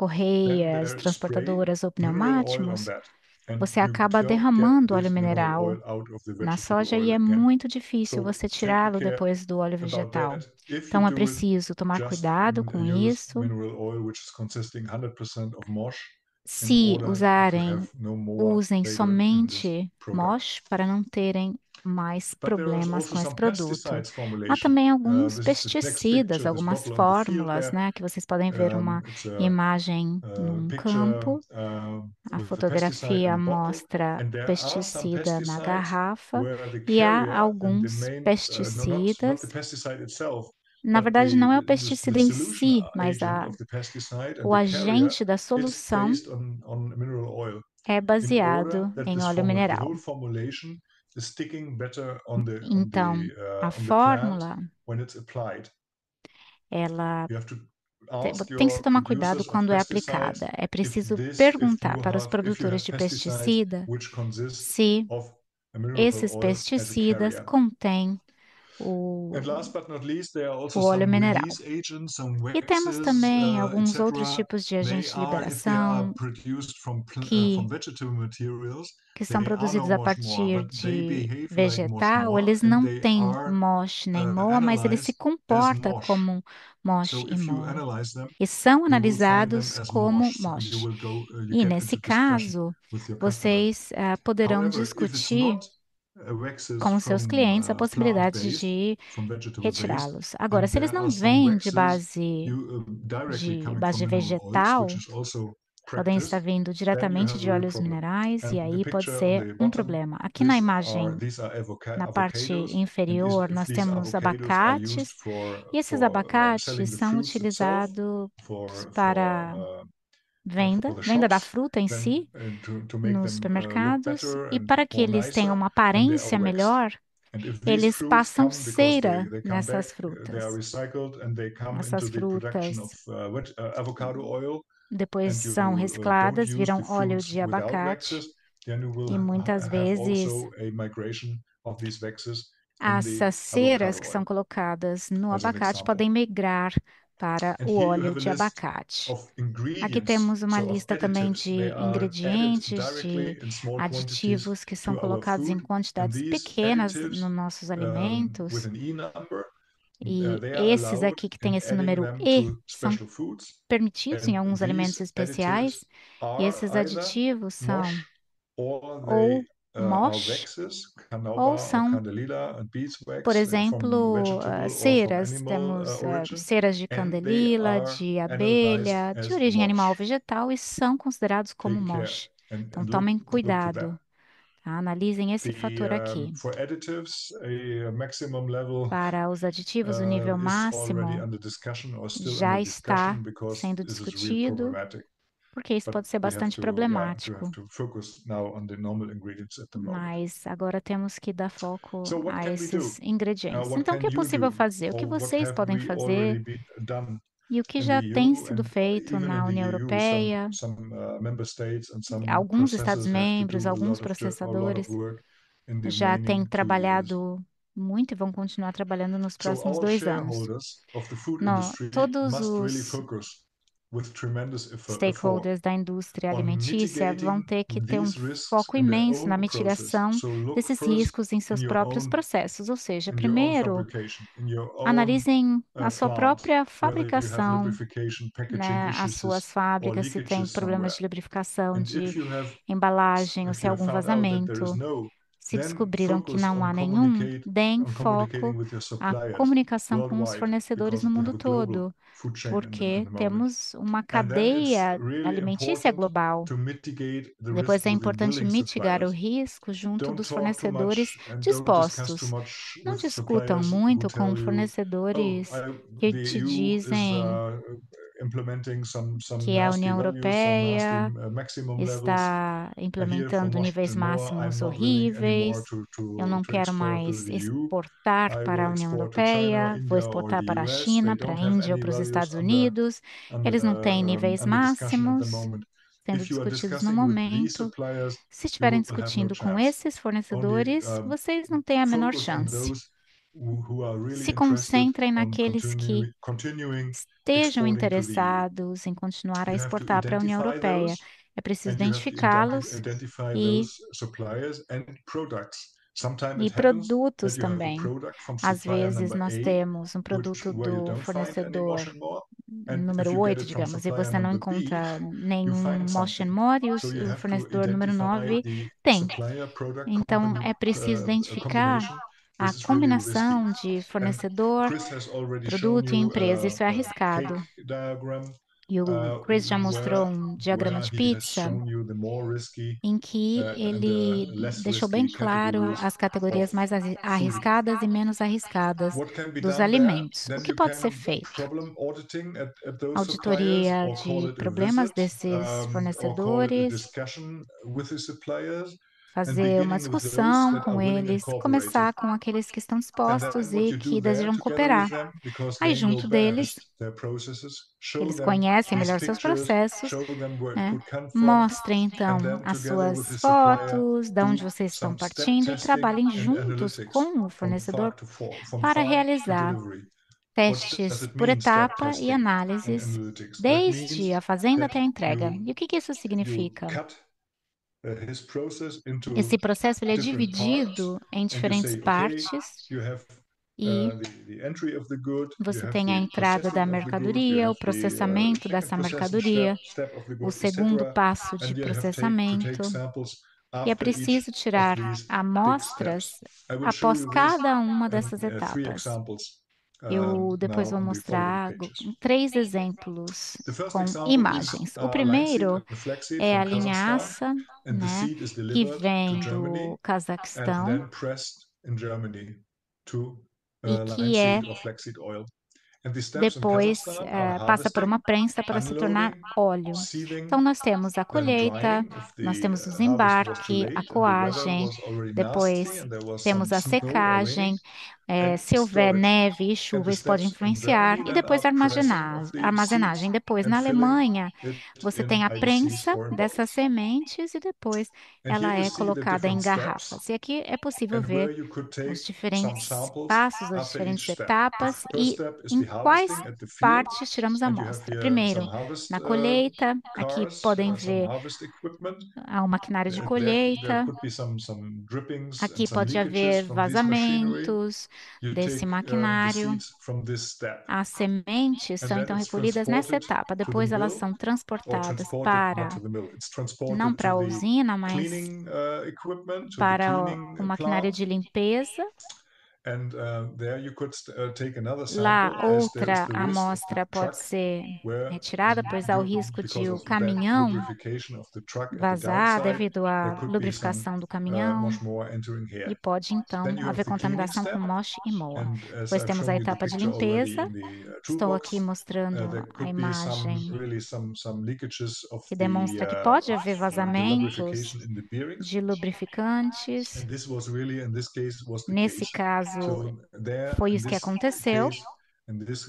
then correias, there spray transportadoras ou mineral oil on pneumáticos, that. And você you acaba don't get derramando óleo this mineral mineral oil out of the na vegetable soja e oil é again. muito difícil So você take tirá-lo care depois do óleo about vegetal. that. If you Então é do it preciso tomar just cuidado com use isso. mineral oil, which is consisting 100% of mosh, in Se order to usarem, have no more usem later in this somente product. MOX para não terem mais But there is problemas also com esse some produto. pesticides Há formulation. também alguns This is the next pesticidas, picture, this algumas bottle on the field fórmulas, there. né, que vocês podem ver uma It's a imagem num picture campo. A with the pesticide fotografia in the bottle, mostra and there are some pesticida na pesticides garrafa where the e há carrier and the alguns main not the pesticidas. pesticide itself, Na but verdade, não é o the pesticida em solution si, mas agent of the pesticide and o the carrier agente da is solução based on mineral oil, é in order baseado that em this óleo the mineral. whole formulation is sticking better Então, a on the plant fórmula, when it's applied. ela You have to ask tem que se your tomar cuidado producers of quando é pesticides aplicada. É if preciso this perguntar para os if you produtores have de pesticides pesticida which consist se of a mineral esses oil as a pesticidas carrier. contêm And last but not least, there are also o óleo some mineral. release agents, some E temos waxes, também alguns outros etc. tipos de They agentes de are, if they are liberação produced from que, vegetable materials, que são they are produzidos no a mosh moa, partir but they de behave like mosh vegetal. moa Eles and não they têm are MOX nem MOA, mas ele se analyzed as comporta mosh. como MOX So e if you MOA. analyze them, E são you will find them analisados as como mosh, and you MOX. will you E get nesse into discussion caso, with your customers. vocês poderão However, if it's discutir not waxes com os seus clientes a possibilidade plant-based, de from vegetable-based, retirá-los. Agora, and se eles there não are some vêm de waxes base directly coming from de mineral oils, which vegetal, is also podem estar practiced, vindo then you diretamente have de a real óleos problem. minerais And e the aí pode picture on ser the um bottom, problema. Aqui na imagem, these are na parte avocados, and inferior, if nós these temos avocados are used abacates e esses abacates selling the são fruits itself, utilizados for para the venda da shops, fruta em then si, to make nos them look supermercados, better e and para que more eles tenham nicer, uma then they are aparência waxed. melhor, And if these eles fruits passam come because cera they come back, nessas they are frutas. recycled and they come into Essas the production of frutas avocado oil, depois and you são don't recicladas, use the viram óleo fruits de without abacate, waxes, then you will e muitas have vezes also a migration of these waxes in the essas ceras avocado que são oil, colocadas no as an abacate example. podem migrar para And o here you óleo have a de list abacate. of Aqui ingredients, temos uma so of lista também additives. de They are added ingredientes, de directly in small quantities aditivos que são to our colocados em food. And quantidades these pequenas additives, nos nossos with alimentos. an E number, E they are esses allowed aqui que têm in esse adding número them E to são special foods. permitidos em And alguns alimentos these especiais. additives E are esses either aditivos são MOSH or ou they are MOSH waxes, ou carnauba or são, candelilla and por beeswax from exemplo, vegetable or from ceras. animal Temos origin. ceras de And they candelila, are de analyzed abelha, de as origem animal ou MOSH. vegetal e são considerados como Take care MOSH. and, Então, and tomem look to that. cuidado, tá? Analisem esse fator aqui. For additives, a maximum level Para os aditivos, o nível is already máximo under discussion or still já under está discussion because sendo this is really discutido, problematic. porque isso But pode ser we have bastante to problemático. focus now on the normal ingredients at the moment. Mas agora temos que dar foco So what a can we do? esses ingredientes. What Então, o can que é you possível do? fazer? O que Or what vocês have podem we fazer already been done e o que in the já tem EU sido and feito even in na the União EU, Europeia? some member states and some Alguns processors have to Estados-membros, do alguns a lot of processadores work in the já têm remaining 2 years. trabalhado muito e vão continuar trabalhando nos So próximos all 2 anos. shareholders of the food Não, industry todos must really os focus with tremendous effort stakeholders da indústria on alimentícia vão mitigating ter que ter um these risks foco in their imenso na own process. mitigação So look desses first riscos em in seus your próprios own processos. Ou seja, in your own primeiro, fabrication, in your own analisem a sua plant, própria whether you have fabricação, lubrication, packaging né, as issues suas or fábricas, se tem leakages problemas somewhere. de lubrificação, And de embalagem, ou if se you há have algum found out that there is vazamento. no, Se then descobriram que focus não on há nenhum, deem communicating foco with your à suppliers comunicação com os worldwide, fornecedores because no we mundo have a global todo, food chain in porque the moment. temos uma And then it's cadeia really alimentícia important global. to mitigate the Depois risk é with the importante willing mitigar o suppliers. risco junto Don't dos talk too much fornecedores and don't discuss too dispostos. much Não with discutam suppliers who muito com tell you, oh, fornecedores que the te EU is dizem implementing some que a nasty União values, some nasty Europeia maximum levels está here for implementando níveis Washington. No, I'm máximos not willing anymore horríveis. Eu não to quero export to mais the EU. exportar I para will a União export to China or Europeia, vou India or exportar the para a US. They China, para a don't have Índia ou any para os values Estados Unidos. Eles não têm níveis under discussion at the máximos moment. sendo If you are discutidos no discussing with these momento. suppliers, Se you estiverem will have no discutindo com chance. esses Only fornecedores, vocês não têm a menor focus on chance. those who are really Se interested concentrem on naqueles que continuing estejam exporting to the EU. interessados em continuar a You have to exportar para a União identify Europeia. those É preciso and you have to identificá-los identify e, those suppliers and products. Sometimes e it happens produtos that you have a também. product from Às supplier vezes number nós A, temos um produto where you do don't find any fornecedor motion more, and if número you get 8, it from digamos, e supplier você não number B, encontra you nenhum find motion something. more e So you o have to fornecedor número identify 9 the tem. supplier product Então, é preciso identificar combination. a This is really risky. combinação de And fornecedor, Chris has already shown produto e you empresa. Isso é a cake arriscado. diagram E o Chris já mostrou um diagrama de he has pizza shown you the more risky em que and the ele less deixou bem risky claro categories as categorias of mais food. arriscadas e menos arriscadas What can be dos done there? alimentos. O Then que you pode ser can feito? problem auditing at those suppliers Auditoria or call de it a problemas visit desses or call it a fornecedores, discussion with the suppliers and fazer uma beginning with those discussão that are com willing and eles, cooperative. começar com aqueles que estão And dispostos then what e you que do there desejam together with cooperar. them, because Aí, they know junto deles, best their processes, show eles them conhecem these melhor seus pictures, processos, show them where it né? could come from, Mostrem, and então, then as together with suas the supplier, fotos, de onde do vocês estão some step partindo e testing trabalhem and juntos analytics com o from fornecedor para farm to realizar delivery. What does testes it por mean, step etapa e testing and análises, analytics? That desde means a fazenda that até a entrega. you E o que que isso you significa? cut his process into Esse processo ele é different parts, dividido em and you diferentes say, okay, partes you have e the entry of the good, you você have tem a the entrada da processing of the good, you mercadoria, have o the processamento second dessa processing mercadoria, step of the o good, segundo etc. passo And de you have to take processamento, samples e é after each preciso of tirar these big steps. amostras I will show após you this cada uma and dessas three etapas. examples Eu depois now vou on the following mostrar pages. 3 exemplos The first com example is imagens. O linseed primeiro and flaxseed é from a Kazakhstan, linhaça, and the né, seed is que delivered to vem Germany do and Cazaquistão then pressed in Germany to e que é linseed or flaxseed oil. And the steps in depois Kazakhstan are passa por harvesting, uma prensa para se tornar unloading, óleo. sieving, Então, nós temos a then colheita, drying if nós the temos o harvest was too desembarque, a late and the weather coagem, was already nasty depois and there was temos some a snow or raining, secagem, and se houver storage. neve e And chuva, the isso pode steps in influenciar, Germany e then depois are a pressing of the seeds armazenagem. Depois, and na filling Alemanha, it você in tem a IECs prensa or in dessas bottles. sementes e depois And here ela you é see the colocada em different steps garrafas. E aqui é possível and ver where you could take os some diferentes samples passos, as after each diferentes step. etapas First e step is em the quais harvesting at the field, partes tiramos a and you have amostra. here Primeiro, some harvest na colheita, aqui cars, podem some ver harvest equipment. o maquinário de There colheita. could be some drippings and Aqui some pode leakages haver from this machinery. vazamentos You desse take the maquinário. seeds from this step, As sementes and são then então it's recolhidas nessa transported etapa. to the Depois elas mill, são or transportadas transported not para, to the mill. It's não transported para a to the usina, mas cleaning equipment, to the para cleaning o maquinário plant. de limpeza. And there you could take another Lá, sample, as there is outra the risk of the amostra pode truck, ser where retirada, pois há o risco de because o of bad caminhão lubrification of the truck at the vazar downside, devido there à could be some lubrificação do caminhão much more entering here. e pode então Then you have haver the cleaning contaminação com step, MOX e MOA. and as Depois I've temos a shown you the etapa de picture already limpeza. in the Estou toolbox, aqui mostrando there a could be imagem some leakages of que the demonstra que pode haver the vazamentos lubrification in the bearings. de lubrificantes. And this was really, in this case, was the Nesse case. caso, So there, foi in isso que this aconteceu. case, in this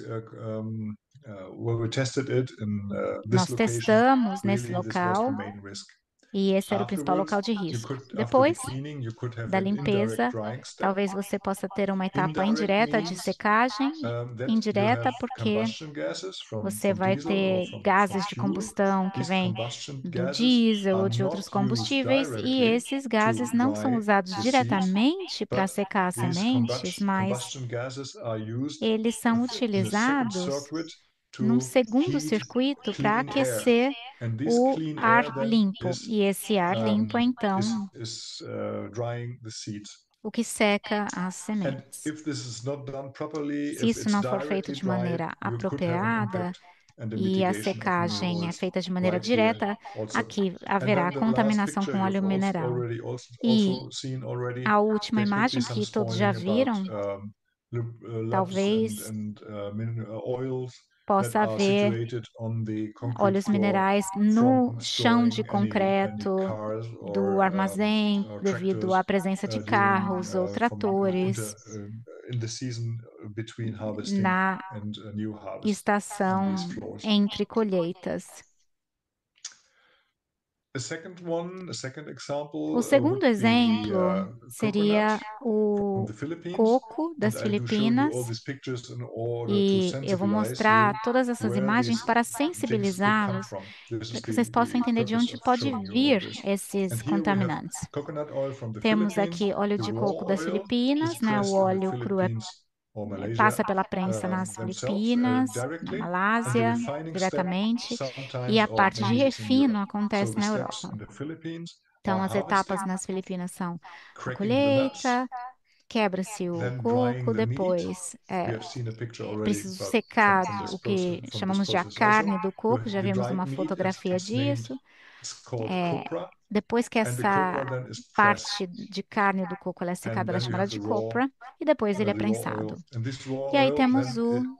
where we tested it in this Nós location, testamos nesse really this was the local main risk. e esse era o principal Afterwards, local de you risco. could, after the Depois cleaning, you could have da an indirect limpeza, drying step. talvez você possa ter uma etapa Indirect indireta de means secagem. that you Indireta have porque combustion gases você vai diesel or ter from gases de fuel. combustão que These vêm combustion do gases diesel ou are de outros not used combustíveis, e directly esses gases to não são dry usados the seeds, diretamente para but secar as these sementes, mas combustion gases are used eles são in a second utilizados circuit num to segundo heat circuito para clean air. aquecer And this o clean ar air then limpo. E esse ar limpo é então drying the seeds. o que seca as And sementes. if this is not done properly, Se if isso it's não for feito directly de dried, maneira you could have an apropriada impact and a e a mitigation of secagem é minerals feita de maneira right here direta, also. aqui And haverá then the last contaminação picture com óleo you've mineral. already E also seen already, a última there could be imagem some que todos já spoiling about viram, lubes talvez oils that possa are haver situated on the concrete óleos floor minerais from no chão de storing any concreto cars do armazém, or devido tractors à presença de during carros ou tratores in the season between harvesting na and new harvest on these estação floors. entre colheitas. A second example O segundo would be exemplo seria coconut from o the Philippines, coco and das I do show you all Filipinas, these pictures in order to e eu vou sensibilize you mostrar todas essas where imagens these para things could come sensibilizá-los, from. This para is que vocês possam the entender de purpose onde of pode showing you all vir this. esses And here we have contaminantes. coconut oil from the Temos Philippines. aqui óleo The de raw coco das oil is Filipinas, né? O pressed in the óleo cru Philippines or Malaysia passa pela prensa nas themselves Filipinas, na directly, and the Malásia, refining step diretamente, e sometimes a or parte de maybe it's in Europe. refino So acontece the na steps Europa. in the Philippines Então, are as harvesting, etapas nas Filipinas são a cracking the nuts, colheita, quebra-se o then drying coco, the meat. depois We have seen a picture é already preciso from secar this o que from this chamamos de a process also. carne do coco, já The vimos dried uma meat, fotografia it's named, disso. it's called É, copra, depois que and the copra essa then is pressed. parte de carne do coco ela é And secada, ela é then you chamada have de the raw, copra, e depois ele é the raw oil. prensado. And this raw E aí oil temos then o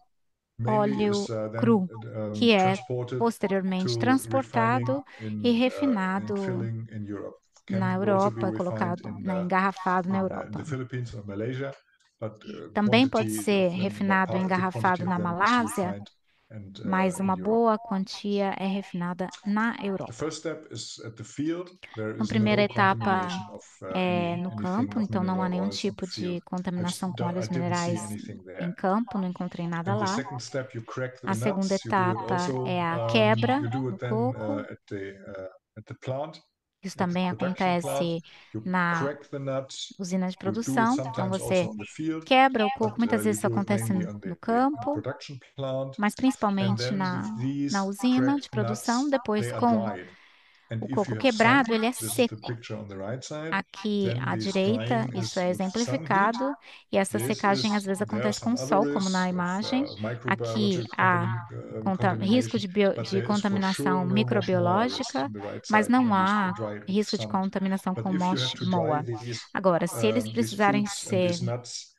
mainly óleo is then cru, que é transported posteriormente to transportado refining e in refinado filling in Europe. na Can also be Europa, refined colocado, né, engarrafado na in Europa. the Philippines or Malaysia, but Também pode quantity ser of them, refinado ou part of the engarrafado quantity of na them is Malásia, refined and mas in uma Europe. boa quantia é refinada na The Europa. first step is at the field. There Então, a is primeira no etapa contamination of é no anything campo, of então não há mineral nenhum oils on tipo the de field. contaminação com I óleos didn't see minerais anything there. em campo, não encontrei nada And the lá. second step, you crack the A segunda nuts. You do it etapa also. é a quebra You do do it then coco. at the plant, Isso at the também production plant. acontece You na crack the nuts. usina de You do it produção. Então, sometimes você also on the field, quebra o coco, but muitas you vezes isso do it acontece mainly on no the campo, production plant. mas And principalmente then with na these usina de cracked produção. nuts, Depois, they are com dried. And o if coco you have sun, quebrado, ele é this is the seco. picture on the right side, Aqui then à this direita, drying isso is é with sun heat. exemplificado, e essa secagem às vezes There are acontece com some o other sol, como na risks imagem. of Aqui microbiological há risco contamination, de but there is for contaminação sure no much more risk microbiológica, on the right mas side não when you há dry it with risco de sun. contaminação But com if you have to dry MOA. Agora, se eles these precisarem fruits and ser these nuts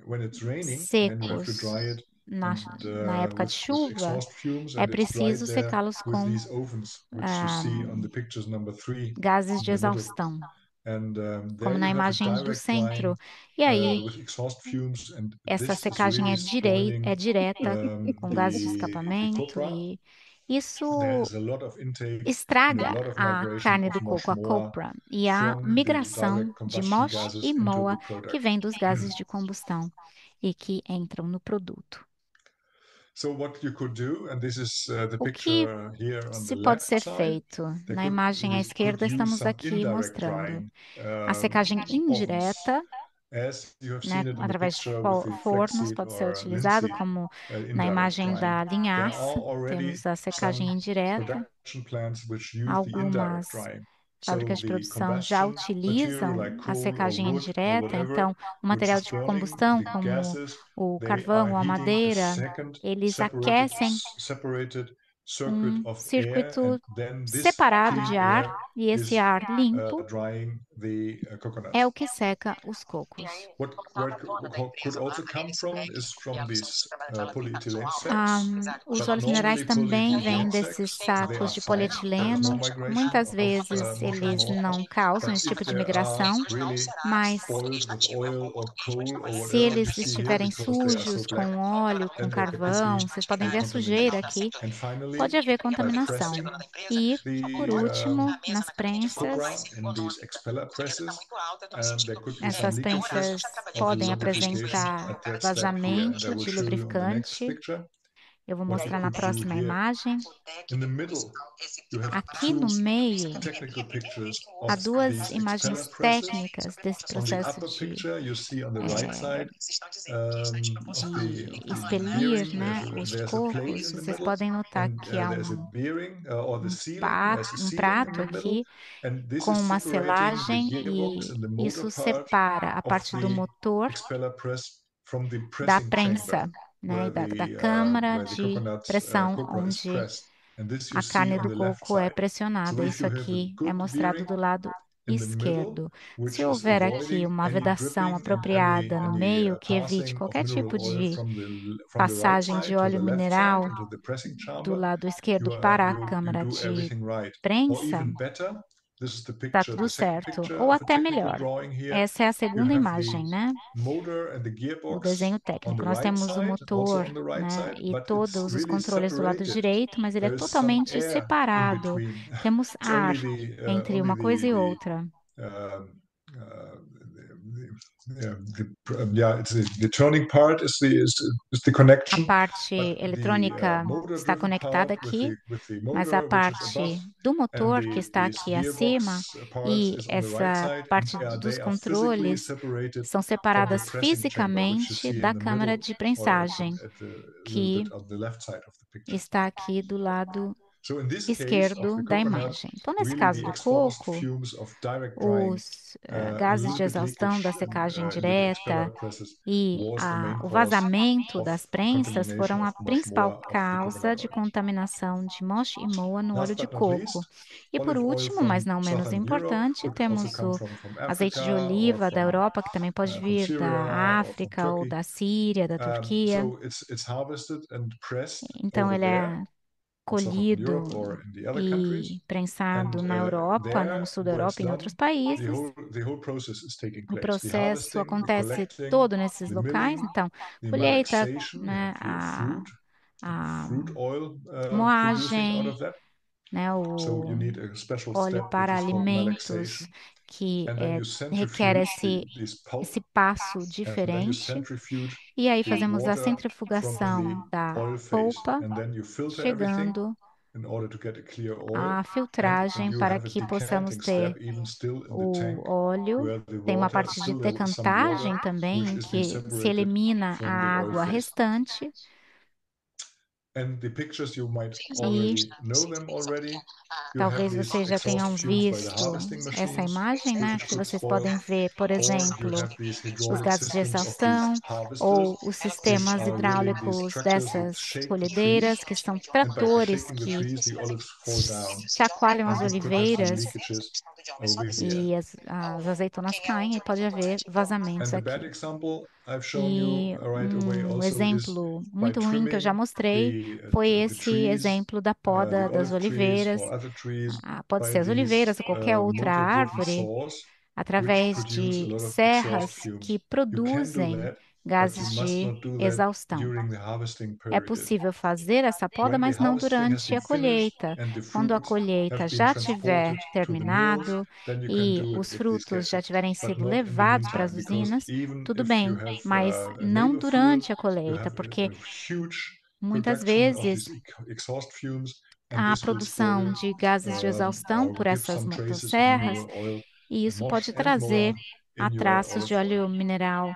when it's raining, then you have to secos dry it na época de with chuva, exhaust fumes, é and it's dried preciso there secá-los with com these ovens, which you see on the pictures number 3 gases in de the middle. exaustão, And como there na you have a imagem do direct drying centro. E aí, with exhaust fumes, and essa this is secagem really é spoiling direta, com gases de the escapamento, copra. e There isso is a lot of intake and a estraga lot of a migration carne of do MOX coco, a MOA copra, e a from the migração direct de combustion MOX gases e into the MOA que product. vem dos gases de combustão e que entram no produto. So what you could do, and this is the O que picture here on the se pode left ser side, feito? Na imagem à you esquerda, could use estamos some aqui indirect mostrando drying a secagem ovens, indireta, as you have né, seen it in the através de picture with the fornos, flaxseed pode ser or utilizado linseed como na indirect imagem drying. da There linhaça. are already Temos a secagem some indireta. production plants which use the Algumas indirect drying. So fábricas de the produção já combustion material utilizam like a coal or secagem wood or indireta, whatever, então o which material is de burning, combustão, the como gases, o they carvão are ou a heating a madeira, second eles aquecem separated circuit of air, circuito and then this separado clean de ar, air e esse is ar limpo drying the coconuts. é o que seca os cocos. Where it could also come from is from these polyethylene Ah, sacks. os But óleos minerais normally também vêm polyethylene desses sacks, they sacos are de fine. There's polietileno. no migration Muitas of vezes motion eles more. não causam But esse tipo if de they are migração, really mas spoiled with oil or coal or se whatever you eles see here, estiverem because they are so sujos black, com óleo, com then there could be carvão, vocês podem ver a sujeira aqui, contamination. And finally, pode haver by contaminação. pressing E, por the último, nas copra prensas, in these expeller presses, there could be some essas leakages prensas of podem lubrification apresentar at that step here, and I vazamento will de show you on the next lubrificante. picture. Eu vou What you mostrar na could do próxima here. imagem. In the middle, you have Aqui no two meio, technical pictures há of duas these expeller imagens presses. técnicas desse On the processo upper de, picture, you see on the right side of de the expelir, bearing, né, os there's a plate cocos. in the Vocês middle, podem notar and que há there's a bearing or the sealing, there's a um sealing in prato the middle, aqui and this com is uma separating the selagem gearbox e and the motor isso part separa a of parte do the motor expeller press from the da pressing chamber, prensa, né, where da the câmara de coconut pressão copra is onde pressed. And this you a see carne on do the left coco é side. So pressionada. if Isso you have a aqui é good mostrado bearing do lado in the middle, esquerdo. which Se is houver aqui avoiding uma any vedação dripping apropriada no and meio que evite passing of qualquer mineral tipo oil de from the right passagem de side to the óleo left side mineral into the pressing do chamber, lado esquerdo you para a you câmara do de everything right. Or prensa, even better, this is the está picture, tudo the second certo. picture Ou of a até technical melhor. drawing here. Essa é a You segunda have imagem, né? the motor and the O gearbox desenho on técnico. the Nós right temos o side, also motor, on the right né, side, e but it's todos os really controles do lado separated. direito, mas ele é There is some totalmente air in separado. between. Temos It's only ar entre uma coisa e outra. um, it's the turning part is the A connection, parte but the eletrônica está motor-driven conectada part aqui, with the mas a motor which is above, parte do and motor que está these aqui acima gearbox parts e is on the right essa side, and parte yeah, dos they are physically controles separated são from the separadas pressing chamber, which you fisicamente see in da the câmara middle de or prensagem, a little que bit on the left side of the picture. está aqui do lado So in this case of esquerdo the da coconut, imagem. Então, nesse really caso the do exhaust coco, fumes of direct drying, os a gases de little bit exaustão da leakage secagem in the expeller direta presses e was the main o cause vazamento of das prensas contamination foram of a mosh principal moa of the causa coconut de oil. contaminação de moche e moa no óleo Last de but not least, coco. E por olive oil último, mas from não menos southern Europe importante, could also temos come o from azeite de Africa or oliva da from Europa, que também pode vir Syria da or from África ou Turkey. da Síria, da Turquia. So it's harvested and pressed Então, over ele there é in southern Europe colhido or in the other countries. e prensado And na Europa, there, no sul da where Europa it's e em outros done, países. the whole process is taking O place. The processo harvesting, the acontece collecting, todo nesses the locais. milling, Então, the colheita, malaxation, you né, have the a fruit oil producing out moagem, of that. né, So you o need a special óleo step which para is called alimentos, malaxation. que And then you requer centrifuge this pulp, esse passo and then you diferente. centrifuge E aí the fazemos a water from centrifugação the da oil phase, polpa, and then you filter everything chegando in order to get a clear oil. à And filtragem you para have a que possamos decanting ter step even still in the o tank, óleo. where the Tem uma water parte de still there's some water decantagem também, which em is being que se separated elimina from the a oil água phase. restante. And the pictures you might E already know them already. You have talvez these vocês já tenham exhaust fumes by the visto harvesting essa machines, imagem, né? which Que could vocês spoil, podem ver, por or you exemplo, have these os hydraulic gases de systems of these exaustão harvesters, ou os which sistemas are really these hidráulicos structures which dessas shake the trees, colhedeiras, que são and by tratores shaking the que trees, the olives fall down, chacoalham as and you could have some oliveiras leakages over here. e as azeitonas caem e pode haver vazamentos And the bad aqui. example I've shown you E right away also is exemplo by muito ruim que eu já trimming mostrei foi the esse trees, exemplo da the poda das olive trees oliveiras. or other trees Pode by ser as these oliveiras ou qualquer outra motor-driven árvore, saws, which através produce a de lot of exhaust serras fumes. que You can do produzem that, but you gases must de not do that exaustão. during the harvesting É period. possível fazer essa poda, When the mas não harvesting has durante been a finished colheita. and the Quando a fruits colheita have been já tiver transported to the mills, terminado then you can e do it os with these frutos já gases, tiverem but sido not in the levados para as meantime, because usinas, even tudo if you bem, have mas a não neighbor field, durante a you colheita, have porque a huge muitas production of vezes these exhaust fumes, and a this will produção spoil de gases de exaustão or por give essas some traces of motosserras, mineral oil, e isso mosh pode and moa trazer in your traços de olive oil. óleo mineral,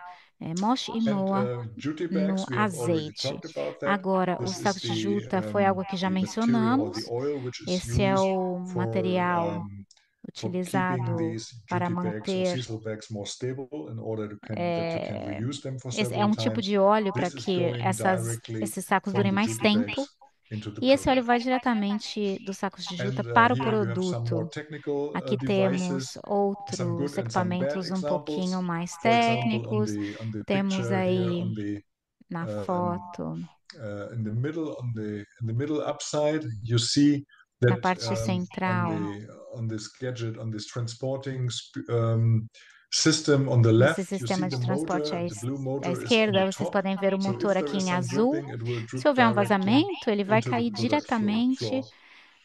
mosh e And moa duty no bags, we have already azeite. talked about that. Agora, This os is sacos de juta foi algo que já the material or the mencionamos. oil which is Esse é used o for material keeping utilizado these para duty bags or manter. sisal bags more stable in order that you can reuse them for É several um tipo times. de óleo para This is que going directly esses sacos from durem the mais duty bags tempo. into the E esse óleo product. vai diretamente dos sacos de juta And para o here you have some more produto. technical Aqui devices, temos some outros good and some bad equipamentos um examples. pouquinho mais For example, técnicos. on the Temos picture here aí on the na foto, in the middle, in the middle upside, you see na that parte central, on this gadget, on this transporting system on the nesse left, you see sistema de the motor. transporte The blue à motor is on esquerda, the vocês top. podem ver o So motor if there aqui is em some azul. dripping, it will drip Se houver um directly vazamento, ele vai into the cair product diretamente floor.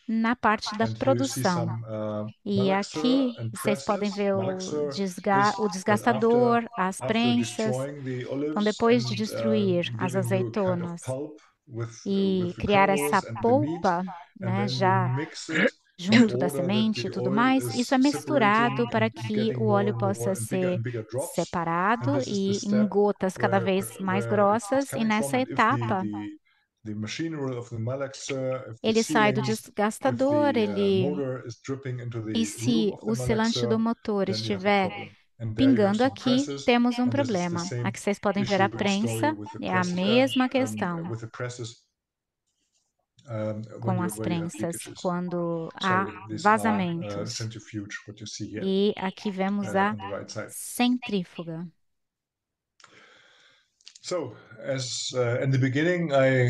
na parte da And here you see produção. some E malaxer aqui and vocês podem presses. ver Malaxer o is that desgastador, as after prensas. destroying the Então, olives depois de and destruir as giving you a kind of azeitonas pulp e with the criar essa kernels and the meat, polpa, and né, then you já mix it in junto da order that semente the e tudo oil mais, is isso é misturado separating para and que getting o more óleo and possa more ser and bigger drops. And separado this is the e em step gotas cada where vez mais it's grossas. E coming from. nessa And if etapa, the machinery of the malaxer, if the ele sai do sealants, if desgastador, the motor is dripping into e the room se of the o selante do malaxer, motor then you have a estiver problem. And there you have pingando some aqui, presses, temos um and this is the problema. same Aqui vocês podem ver a issue and story prensa, with the é a press mesma questão with the presses com as where you have prensas leakages. quando há Sorry, these are vazamentos. centrifuge, what you see here E aqui vemos a on the right side. centrífuga. So, as in the beginning, I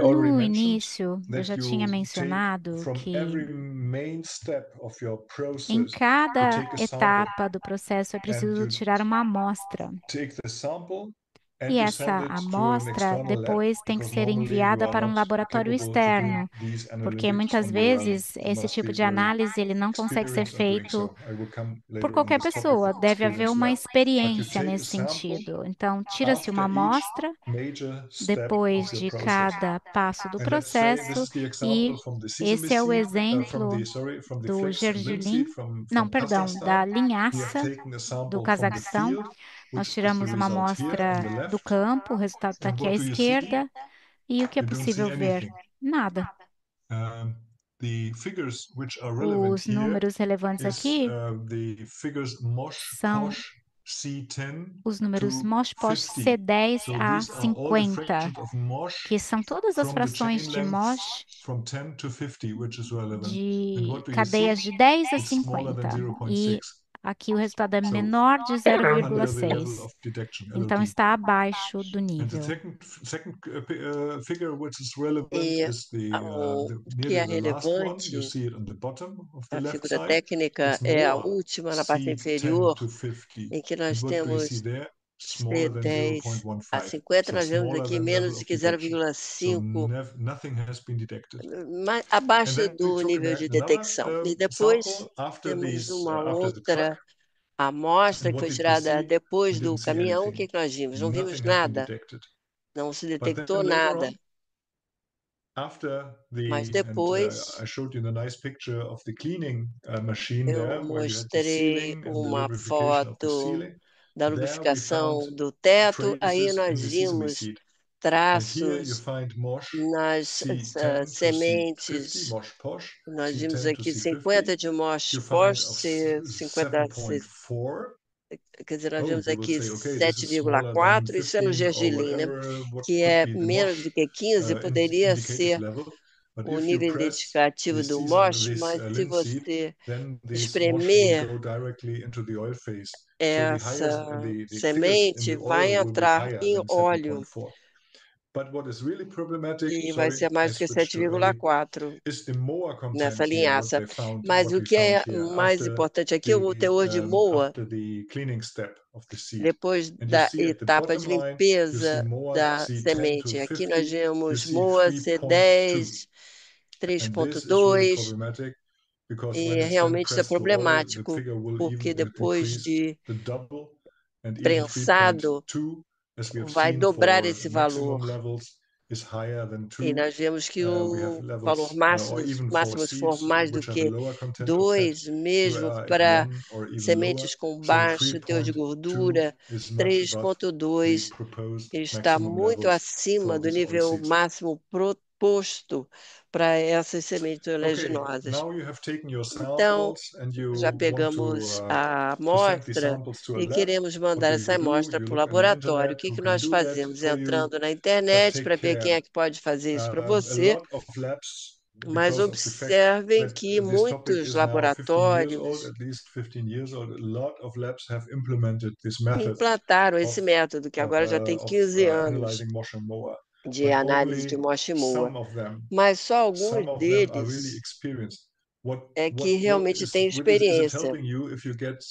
already No mentioned início, eu that já you tinha take mencionado from que every main step of your em process, you cada take a sample etapa do processo é and preciso you tirar uma amostra. take the sample E and you essa send it to an amostra external lab depois tem que because ser normally you enviada are para um not laboratório capable to do externo, these porque analytics muitas on your own. vezes You esse must tipo be de very análise ele não consegue ser experienced on doing feito so. I will come por later on qualquer this topic pessoa. with Deve haver experience uma lab. But you experiência take a nesse sample sentido. Então, tira-se uma after each amostra major step depois of your de process. cada passo do And let's say this processo, is the e example from the sesame esse é o seed, exemplo from the do flax and linseed gergelim, não, from perdão, da Kazakhstan. We have linhaça taken a do sample from the Cazaquistão. field, Nós which is the tiramos uma result here on amostra the do left. campo, o resultado está And aqui à what do you see? esquerda. E o que é You don't see possível ver? anything. Nada. The figures which are relevant Os here números relevantes is aqui the figures MOSH, são POSH, C10 os números to MOS-POS 50. C10 So a these are all the 50, fractions of MOSH que são todas as from the chain frações de length MOS from 10 to 50, which is relevant. And de what do you see? cadeias de 10 a It's smaller than 50. 0.6. E aqui o resultado é So menor de under the level 0,6. of detection, Então LD. está abaixo do And the nível. second figure which is relevant E is o que nearly é the last one. You relevante, see it on the bottom of the a left figura side. técnica It's é a more última na parte C10 inferior, to 50. em que And nós what do you see temos there? Smaller than C10 a 0.15. 50, So nós vemos smaller aqui than menos level do of que detection. So 0,5, nothing has been detected. And abaixo then we do took nível de another detecção. E depois sample after temos these uma after the truck. outra amostra And que what foi did we tirada see? depois We do didn't see caminhão. O anything. que que nós vimos? Não vimos Nothing has been nada, detected. não se But detectou then later nada. on, after Mas and depois I showed you the nice picture of the cleaning machine eu there, where you had the mostrei sealing and the uma lubrification of the foto sealing. da There we found lubrificação do teto. Aí traces in nós the sesame vimos seed. And here you traços find MOSH nas C10 to C50, sementes. MOSH POSH, Nós vimos C10 to aqui C50. 50 de mosh You find post, of 50, 7.4. quer dizer, nós Oh, vimos you will aqui say, okay, this is smaller than 7,4, isso é no 15 or gergelim, né? whatever. What Que could é be the menos do MOSH que 15, poderia indicative ser level? But o if you nível press identificativo do mosh, this mas se linseed, você then this MOSH will espremer go directly into the oil phase. So the essa highest, the figures in semente, the oil vai will be entrar higher em than óleo 7.4. But what is really problematic, e vai sorry, ser mais I do que switched too early, 7,4 is the MOA nessa content here, linhaça. Mas what o we que found é here mais importante aqui é o teor de MOA, after the cleaning step of the seed. depois And you da see at the etapa bottom de line, you see limpeza MOA da C10 to semente. Aqui nós 50, you vemos see MOA 3.2. C10, And this is really 3,2, problematic because when e it's then realmente isso é pressed to oil, the problemático, figure will porque even depois increase de the double and even prensado, 3.2, as we have vai seen dobrar for esse maximum valor. levels is higher than E 2. nós vemos que We have o valor levels, or máximo, even for máximo se for seeds mais do which have a que lower content of fat, 2, mesmo at para 1 or even lower. sementes com So baixo teor de 3.2 gordura, is much above the 3,2 proposed está maximum muito levels acima for do these nível oilseeds. máximo proposto para essas sementes Okay, oleaginosas. now you have taken your Então, samples and you já want pegamos a to send these amostra samples to a e lab. queremos What mandar do essa you do? amostra You para o look on the laboratório. O internet, que who que can nós do that fazemos? for you, Entrando na but internet take para ver quem care. é que pode fazer isso para A você, lot of labs, mas because of the fact observem that que this topic muitos is now 15 years old, laboratórios at least 15 years old, a lot of labs have implemented this method implantaram esse método, que agora já tem 15 anos analyzing Mosh and Moa, de but análise de only Mosh e Moa, some of them mas só alguns are really deles experienced. What é que realmente têm is it experiência. helping you if you get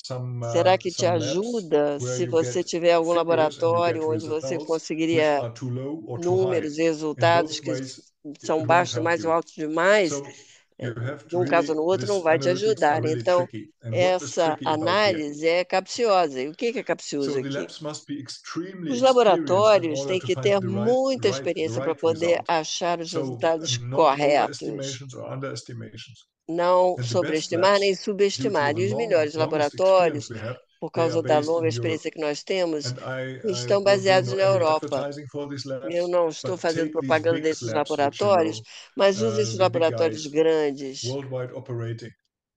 Será que te some labs ajuda where se you você get tiver algum figures and you get laboratório onde você results which conseguiria are too low or too high? números e In resultados both que ways, são it won't baixos help demais ou you. altos demais? So you have to Num caso ou really, no outro não this vai te analytics are ajudar. really Então, tricky. And what is essa tricky about here? análise é capciosa. E o que é capcioso So the aqui? labs must be extremely Os experienced in laboratórios order têm to que find ter the muita experiência para right poder result. achar os So resultados not corretos. overestimations or underestimations. Não And the best sobreestimar nem labs, due to subestimar. the E os melhores longest experience laboratórios, we have, por they are causa da based longa in Europe. experiência que nós temos, And I estão will do baseados no na any Europa. advertising for these labs, Eu não estou but fazendo take these propaganda big desses labs, which you laboratórios, mas use esses the big laboratórios guys, grandes, worldwide operating,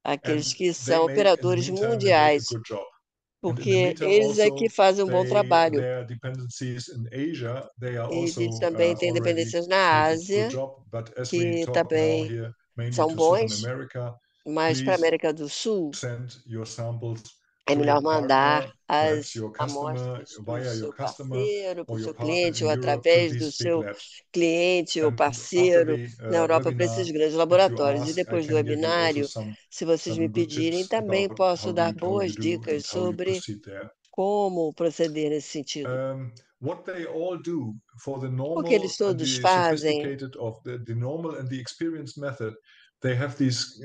aqueles and que they são make, in the operadores meantime, they make a mundiais, good job. And in the porque meantime, eles é que also, fazem um bom trabalho. their dependencies in Asia, they are E eles also também têm already dependências na make a good Ásia, job. But as we que talk now também here, mainly são to Southern bons, America, mas para a please América do Sul send your samples é to melhor your mandar partner, perhaps as your customer, amostras para o via your seu customer parceiro, para o or seu your partner cliente, in ou Europe to através do these big seu labs. cliente ou And after parceiro the na Europa para webinar, esses grandes if you laboratórios. E ask, I depois do can give you also webinário, se vocês me some good pedirem, tips também about posso dar how you boas do and dicas how you sobre proceed there. como proceder nesse sentido. What they all do for the O que normal eles and todos the fazem sophisticated of the normal and the experienced method, they have this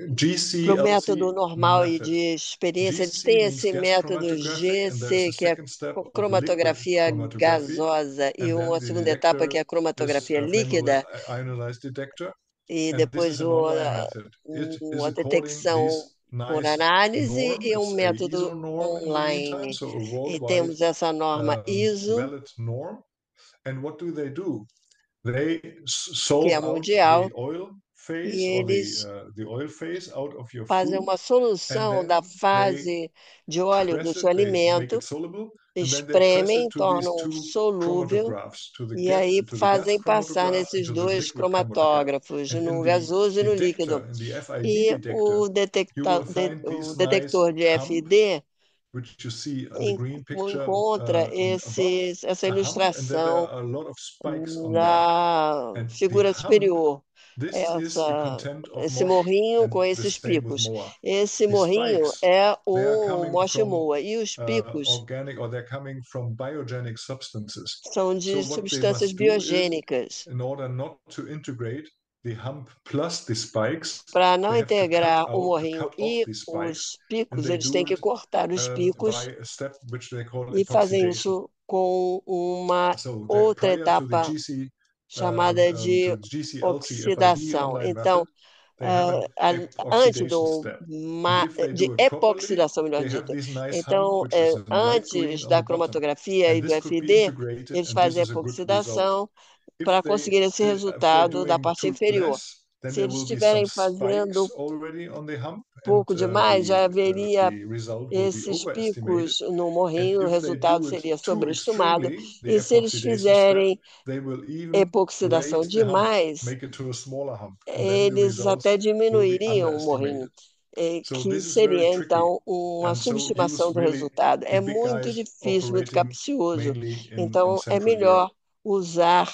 para o método GCLC normal e method. de experiência, eles GC têm means esse gas método chromatography, and there's a GC, que é second step of liquid cromatografia chromatography, gasosa, e and then uma the segunda etapa que detector é a is cromatografia a flame líquida, ionized detector, e and this depois is an online method. It is a according detecção this por nice análise norm. e um It's a método ISO norm in the meantime, online. so a E worldwide temos essa norma ISO, valid norm. And what do? They que é solve out mundial, the oil e phase or eles the oil phase out of your fazem food, uma and solução da then they fase de óleo do press seu it, they make alimento, it soluble, and then they press it espremem, to these tornam two solúvel chromatographs, to e aí the gas fazem passar chromatograph and nesses to the dois liquid chromatograph. cromatógrafos, And in no the gasoso e no líquido. detector, in the FID E detector, you will find o this nice detector de hump, FD which you see on the green picture encontra above, essa a hump, and then there ilustração are a lot of spikes on there. na And the figura hump, superior, this is the content of esse mosh, morrinho com and the esses same with picos. moa. Esse The morrinho spikes, é they are um coming moche from moa e os picos organic, or they're coming from biogenic substances. são So de what they substâncias must do is, biogênicas. in order not to integrate the hump plus the spikes, Para não they have to integrar o morrinho cut off e these spikes, os and picos, they eles do têm que it cortar os picos by a step which they call e fazem epoxidation. isso com uma So outra prior to the etapa chamada de GCLC FID oxidação. online Então, method, they have an antes oxidation step. And if they de do it properly, epoxidação, melhor they have dito. this nice hump, Então, which is in light green antes on da the bottom. cromatografia And e do this could be FD, integrated, eles and this fazem a is a good result. oxidação If para conseguir esse if they're resultado da doing parte too inferior. less, then Se there eles will be some estiverem spikes fazendo already on the hump, and pouco demais, já haveria the result will be esses overestimated. picos no And morrinho, o if they resultado do it seria too sobreestimado. extremely, the E se eles epoxidation step, fizerem they will even epoxidação raise the hump, demais, make it to a smaller hump, and then the eles results até will be diminuiriam o morrinho, underestimated. So que this is very seria tricky. então uma And so subestimação use do really resultado. the É big muito guys difícil, muito operating capcioso. mainly in Então, é Central Europe. melhor usar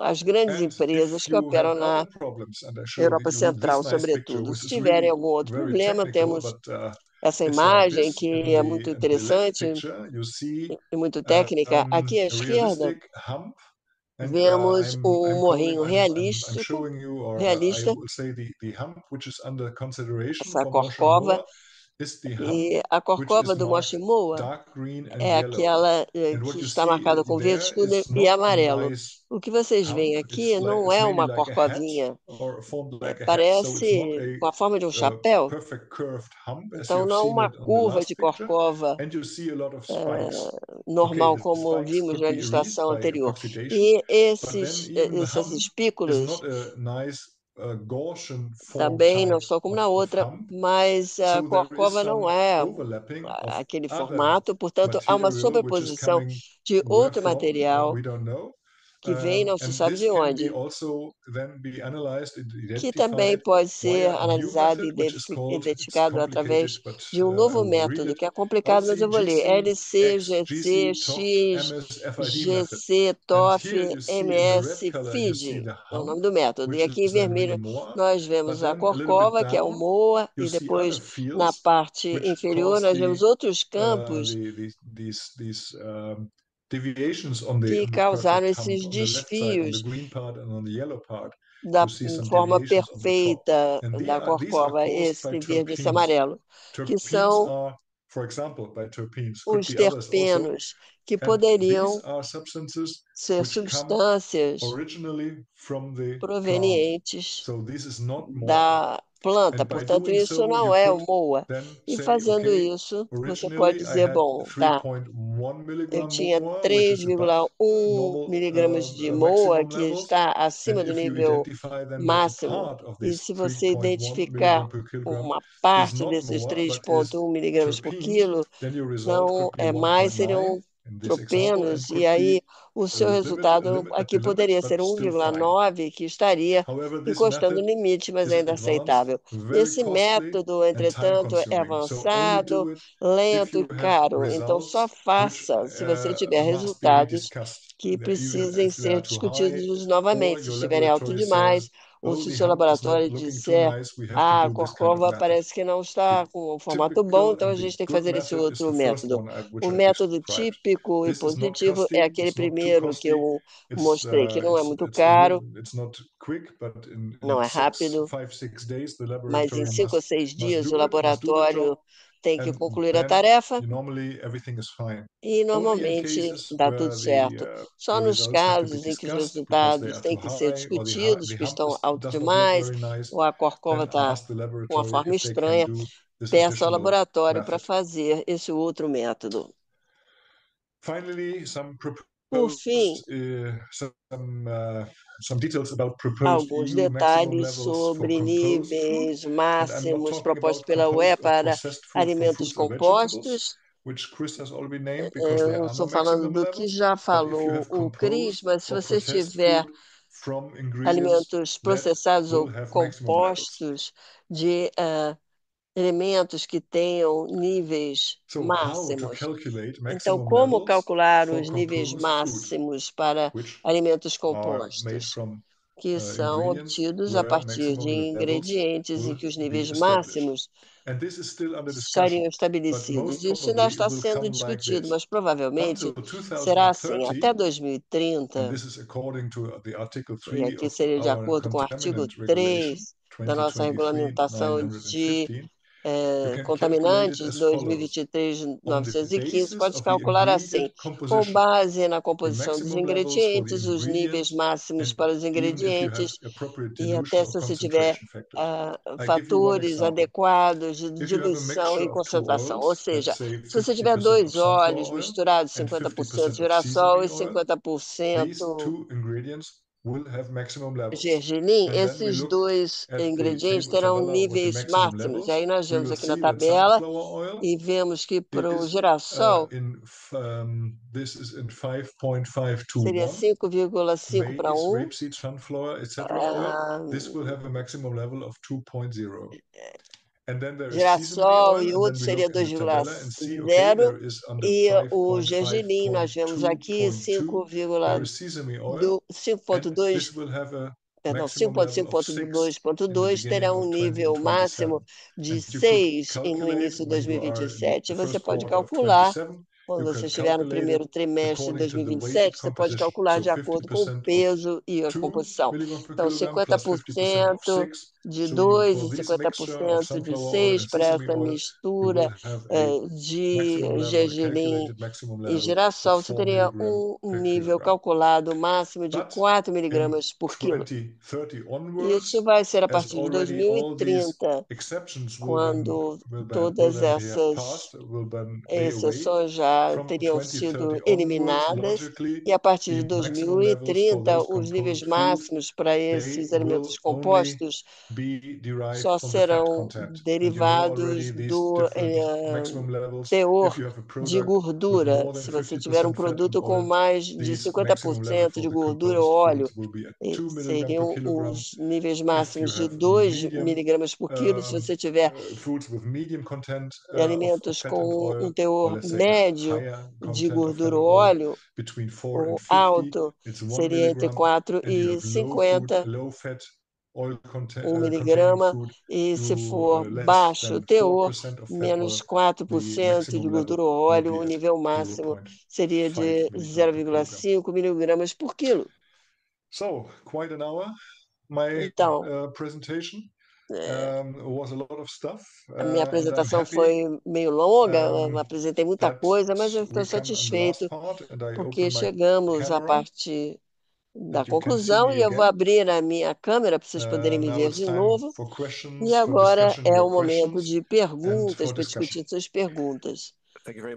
as grandes And empresas if que you operam have na other problems, and I showed Europa you this Central, nice picture, sobretudo. which Se is tiverem really algum outro very problema, technical, temos but essa it's like imagem this. que é muito In the left interessante picture, you see e muito técnica. Aqui à a esquerda, realistic hump, and vemos um morrinho I'm realístico, showing you, or I realista, will say the hump which is under consideration essa for Mosh and corcova, Moa, is the hum, E a which corcova is do marked Mochimoa dark green and é yellow. aquela And what que you está see marcada com verde there escuro is e not a amarelo. nice O que vocês veem hump. aqui não It's é maybe uma like a hat corcovinha, or formed like a hat. So it's not parece com a forma de um chapéu. perfect curved hump as you Então, have não seen uma it on the curva last de picture. corcova And you see a lot of spikes. Okay, normal, the como spikes vimos could na be erased ilustração by anterior. oxidation, E but then esses even the esses hump is espículos not a nice Gaussian form também não type estão como na of outra, hump. mas a So there is corcova não some é overlapping of aquele other formato, portanto, há uma material which is sobreposição coming de where outro from, material we don't know. que vem, não se And sabe this de can be onde, also then be analyzed and que também identified pode ser via a new analisado e method, which is called, it's identificado através complicated, but de um I novo will read método, it. que é complicado, mas eu vou ler. LC, LCX, GC, GC, TOF, X, MS, FID method. GC, And TOF, here you see in the red MS, color, you see FID, the é o hump, nome do método. E which aqui em is then really vermelho MOA. nós vemos But a then a little bit corcova, que é o down, MOA, you e see other depois na fields parte which inferior cause nós vemos outros campos these deviations on que the causaram perfect hump esses on the left side, on the desfios green part and on the yellow part. da You see some forma deviations on the top. perfeita And da these are corcova, caused by esse verde e esse terpenes. amarelo, que Terpenes são are, for example, by terpenes, could os be others also. terpenos, que And these poderiam are substances ser which come substâncias originally from the plant. provenientes So this is not MOA. da planta, And by portanto, doing isso so, não you é o could MOA. then E say, fazendo okay, isso, você pode originally I dizer, had bom, tá, 3.1 eu milligram tinha MOA, which is above 3,1 normal miligramas de MOA, maximum que levels. está acima And do if you nível identify then that a máximo. part of E this se você 3.1 identificar milligram per kilogram uma is parte not desses MOA, but is 3,1 miligramas por terpenes, quilo, then your result não could be é mais, 1.9 seriam in this example, and tropenos, e could be aí o seu resultado at aqui the limit, poderia but ser still fine. 1,9, que estaria However, this encostando method no limite, mas is ainda advanced, aceitável. very Esse costly, método, and time entretanto, é consuming. So only avançado, do it if lento e you have caro. Então, só results which faça se você tiver must be resultados rediscussed, que even precisem if they ser are too high, discutidos or novamente, se your estiverem alto laboratory demais, says, ou oh, se o the seu hump is not laboratório looking too disser, nice, we have to ah, a do this kind of corcova method. parece que não The está com um formato bom, typical então and a the gente tem que good fazer esse method is outro the first método. one which O I método described. típico e This is not positivo é costly, aquele it's not too primeiro que costly. eu It's mostrei, que não é muito it's a caro, little, it's not quick, but não in é rápido, 5, 6 days, the mas em laboratory 5 ou 6 must dias o do it, must do the job, laboratório tem que and concluir a then tarefa normally everything is fine. e Only in normalmente cases dá tudo where certo. the Só nos results have to be casos em que os discussed because they resultados are têm too que ser high, or discutidos, the que hump estão alto does not look demais, very nice, ou a corcova then está ask the com uma laboratory forma if they can estranha, do this peça ao additional laboratório para method. fazer esse outro método. Finally, some Por proposed fim, some details about proposed alguns EU maximum detalhes levels for sobre composed food, níveis and I'm not máximos talking propostos about pela UE composed or para processed food from alimentos fruits or vegetables, compostos. which Chris has already named because Eu there não are no estou falando maximum do que levels. já But if you falou have o Cris, composed mas se or você processed tiver food from ingredients alimentos that processados will ou have maximum levels. compostos de elementos que tenham níveis So how to máximos. calculate Então, maximum como levels calcular for os níveis composed food, máximos para which alimentos are made compostos, from que são ingredients obtidos a where partir de maximum levels ingredientes em will que os be níveis established. máximos And this is still under discussion, estariam but estabelecidos. most Isso ainda probably it está will sendo come like discutido, this. mas Until provavelmente será assim. 2030, Até and 2030, this is according to the Article e 3 aqui of seria de our acordo com o artigo contaminant regulation, 3 da nossa regulamentação de 2023-915, you can calculate it contaminantes as follows. On the 2023-915, basis pode-se of the calcular ingredient assim, com composition, base na the composição dos maximum levels for the ingredientes, os níveis ingredients, máximos and para os even if you have ingredientes, appropriate e dilution até or se você tiver concentration factors. I give you one fatores example. adequados de If you have a diluição mixture e of two concentração. Ou oils, let's seja, say se você tiver 50% of dois sunflower óleos oil misturados, and 50% 50% of girassol sesame e oil, these 50% two ingredients will have maximum levels. gergelim, And then we esses look dois at the ingredientes table terão tabella with the níveis maximum máximos. E levels. aí nós We vemos will aqui na see that tabela sunflower oil, e vemos que it para o is girassol this is in 5.5 to seria 1. 5,5 para Maize, 1. rapeseed, sunflower, etc. oil. ah, This will have a maximum level of 2.0. And then there is sesame Girassol oil, e and then outro we seria look in the tabella and see, okay, 2,0 there is under e o gergelim nós vemos aqui 5.5.2, there is sesame oil, and this 5,2, will have a perdão, maximum level of 6 in the 5.5.2.2 terá beginning um of nível 2027. máximo de And you could 6 no calculate início de when you are in 2027. the Você first pode quarter of calcular 27, Quando you você can estiver no calculate primeiro it trimestre de according to the weight 2027, você pode composition. calcular So de acordo com o 50% of peso e a 2 composição. milligram per Então, kilogram plus 50% of 50% 6. de So 2 for e this mixture of 50% de sunflower oil 6 and para sesame essa oil, you mistura will have a de maximum level, a gergelim calculated maximum e level of girassol, você 4 teria milligram per nível kilogram. calculado máximo de But 4 in miligramas por quilo. 2030 Isso onwards, vai ser a as partir de already all these 2030, exceptions quando will todas then be have essas passed, will then be away. exceções já From teriam sido 2030 onwards, eliminadas, logically, e a partir de the maximum levels for 2030, those os níveis component foods, máximos para they esses will alimentos only compostos be derived só from the fat serão content. And you know already derivados these do different maximum levels. teor If you have a de product with gordura. more than Se você tiver um 50% fat and produto com oil, mais de these maximum level 50% for de the gordura ou composed óleo, foods will be at 2 milligram per seriam kilogram. os níveis If máximos you de have 2 medium miligramas por quilo. Se você tiver foods with medium content of alimentos fat and com oil, or teor let's say a médio higher de content of fat gordura and ou oil, óleo, between 4 and ou 50, alto, it's 1 seria entre milligram, 4 and you e have 50 low fat oil content, 1 containing miligrama, food, e se you for less baixo o than teor, 4% of fat menos oil, the 4% de maximum level gordura ou will óleo, be o at nível máximo 0.5 seria de milligram per kilogram. 0,5 miligramas por quilo. So, quite an hour. My Então, presentation é, was a lot of stuff, a minha and I'm apresentação happy foi meio longa, eu apresentei muita that coisa, mas eu estou we come on the last satisfeito part, and I porque open my chegamos à camera, parte da and you can see conclusão, me e eu vou again. abrir a minha câmera para vocês poderem me Now ver it's de time novo. for E questions, for agora discussion, é your o momento questions, de and perguntas, for para discussion. discutir suas perguntas. Thank you very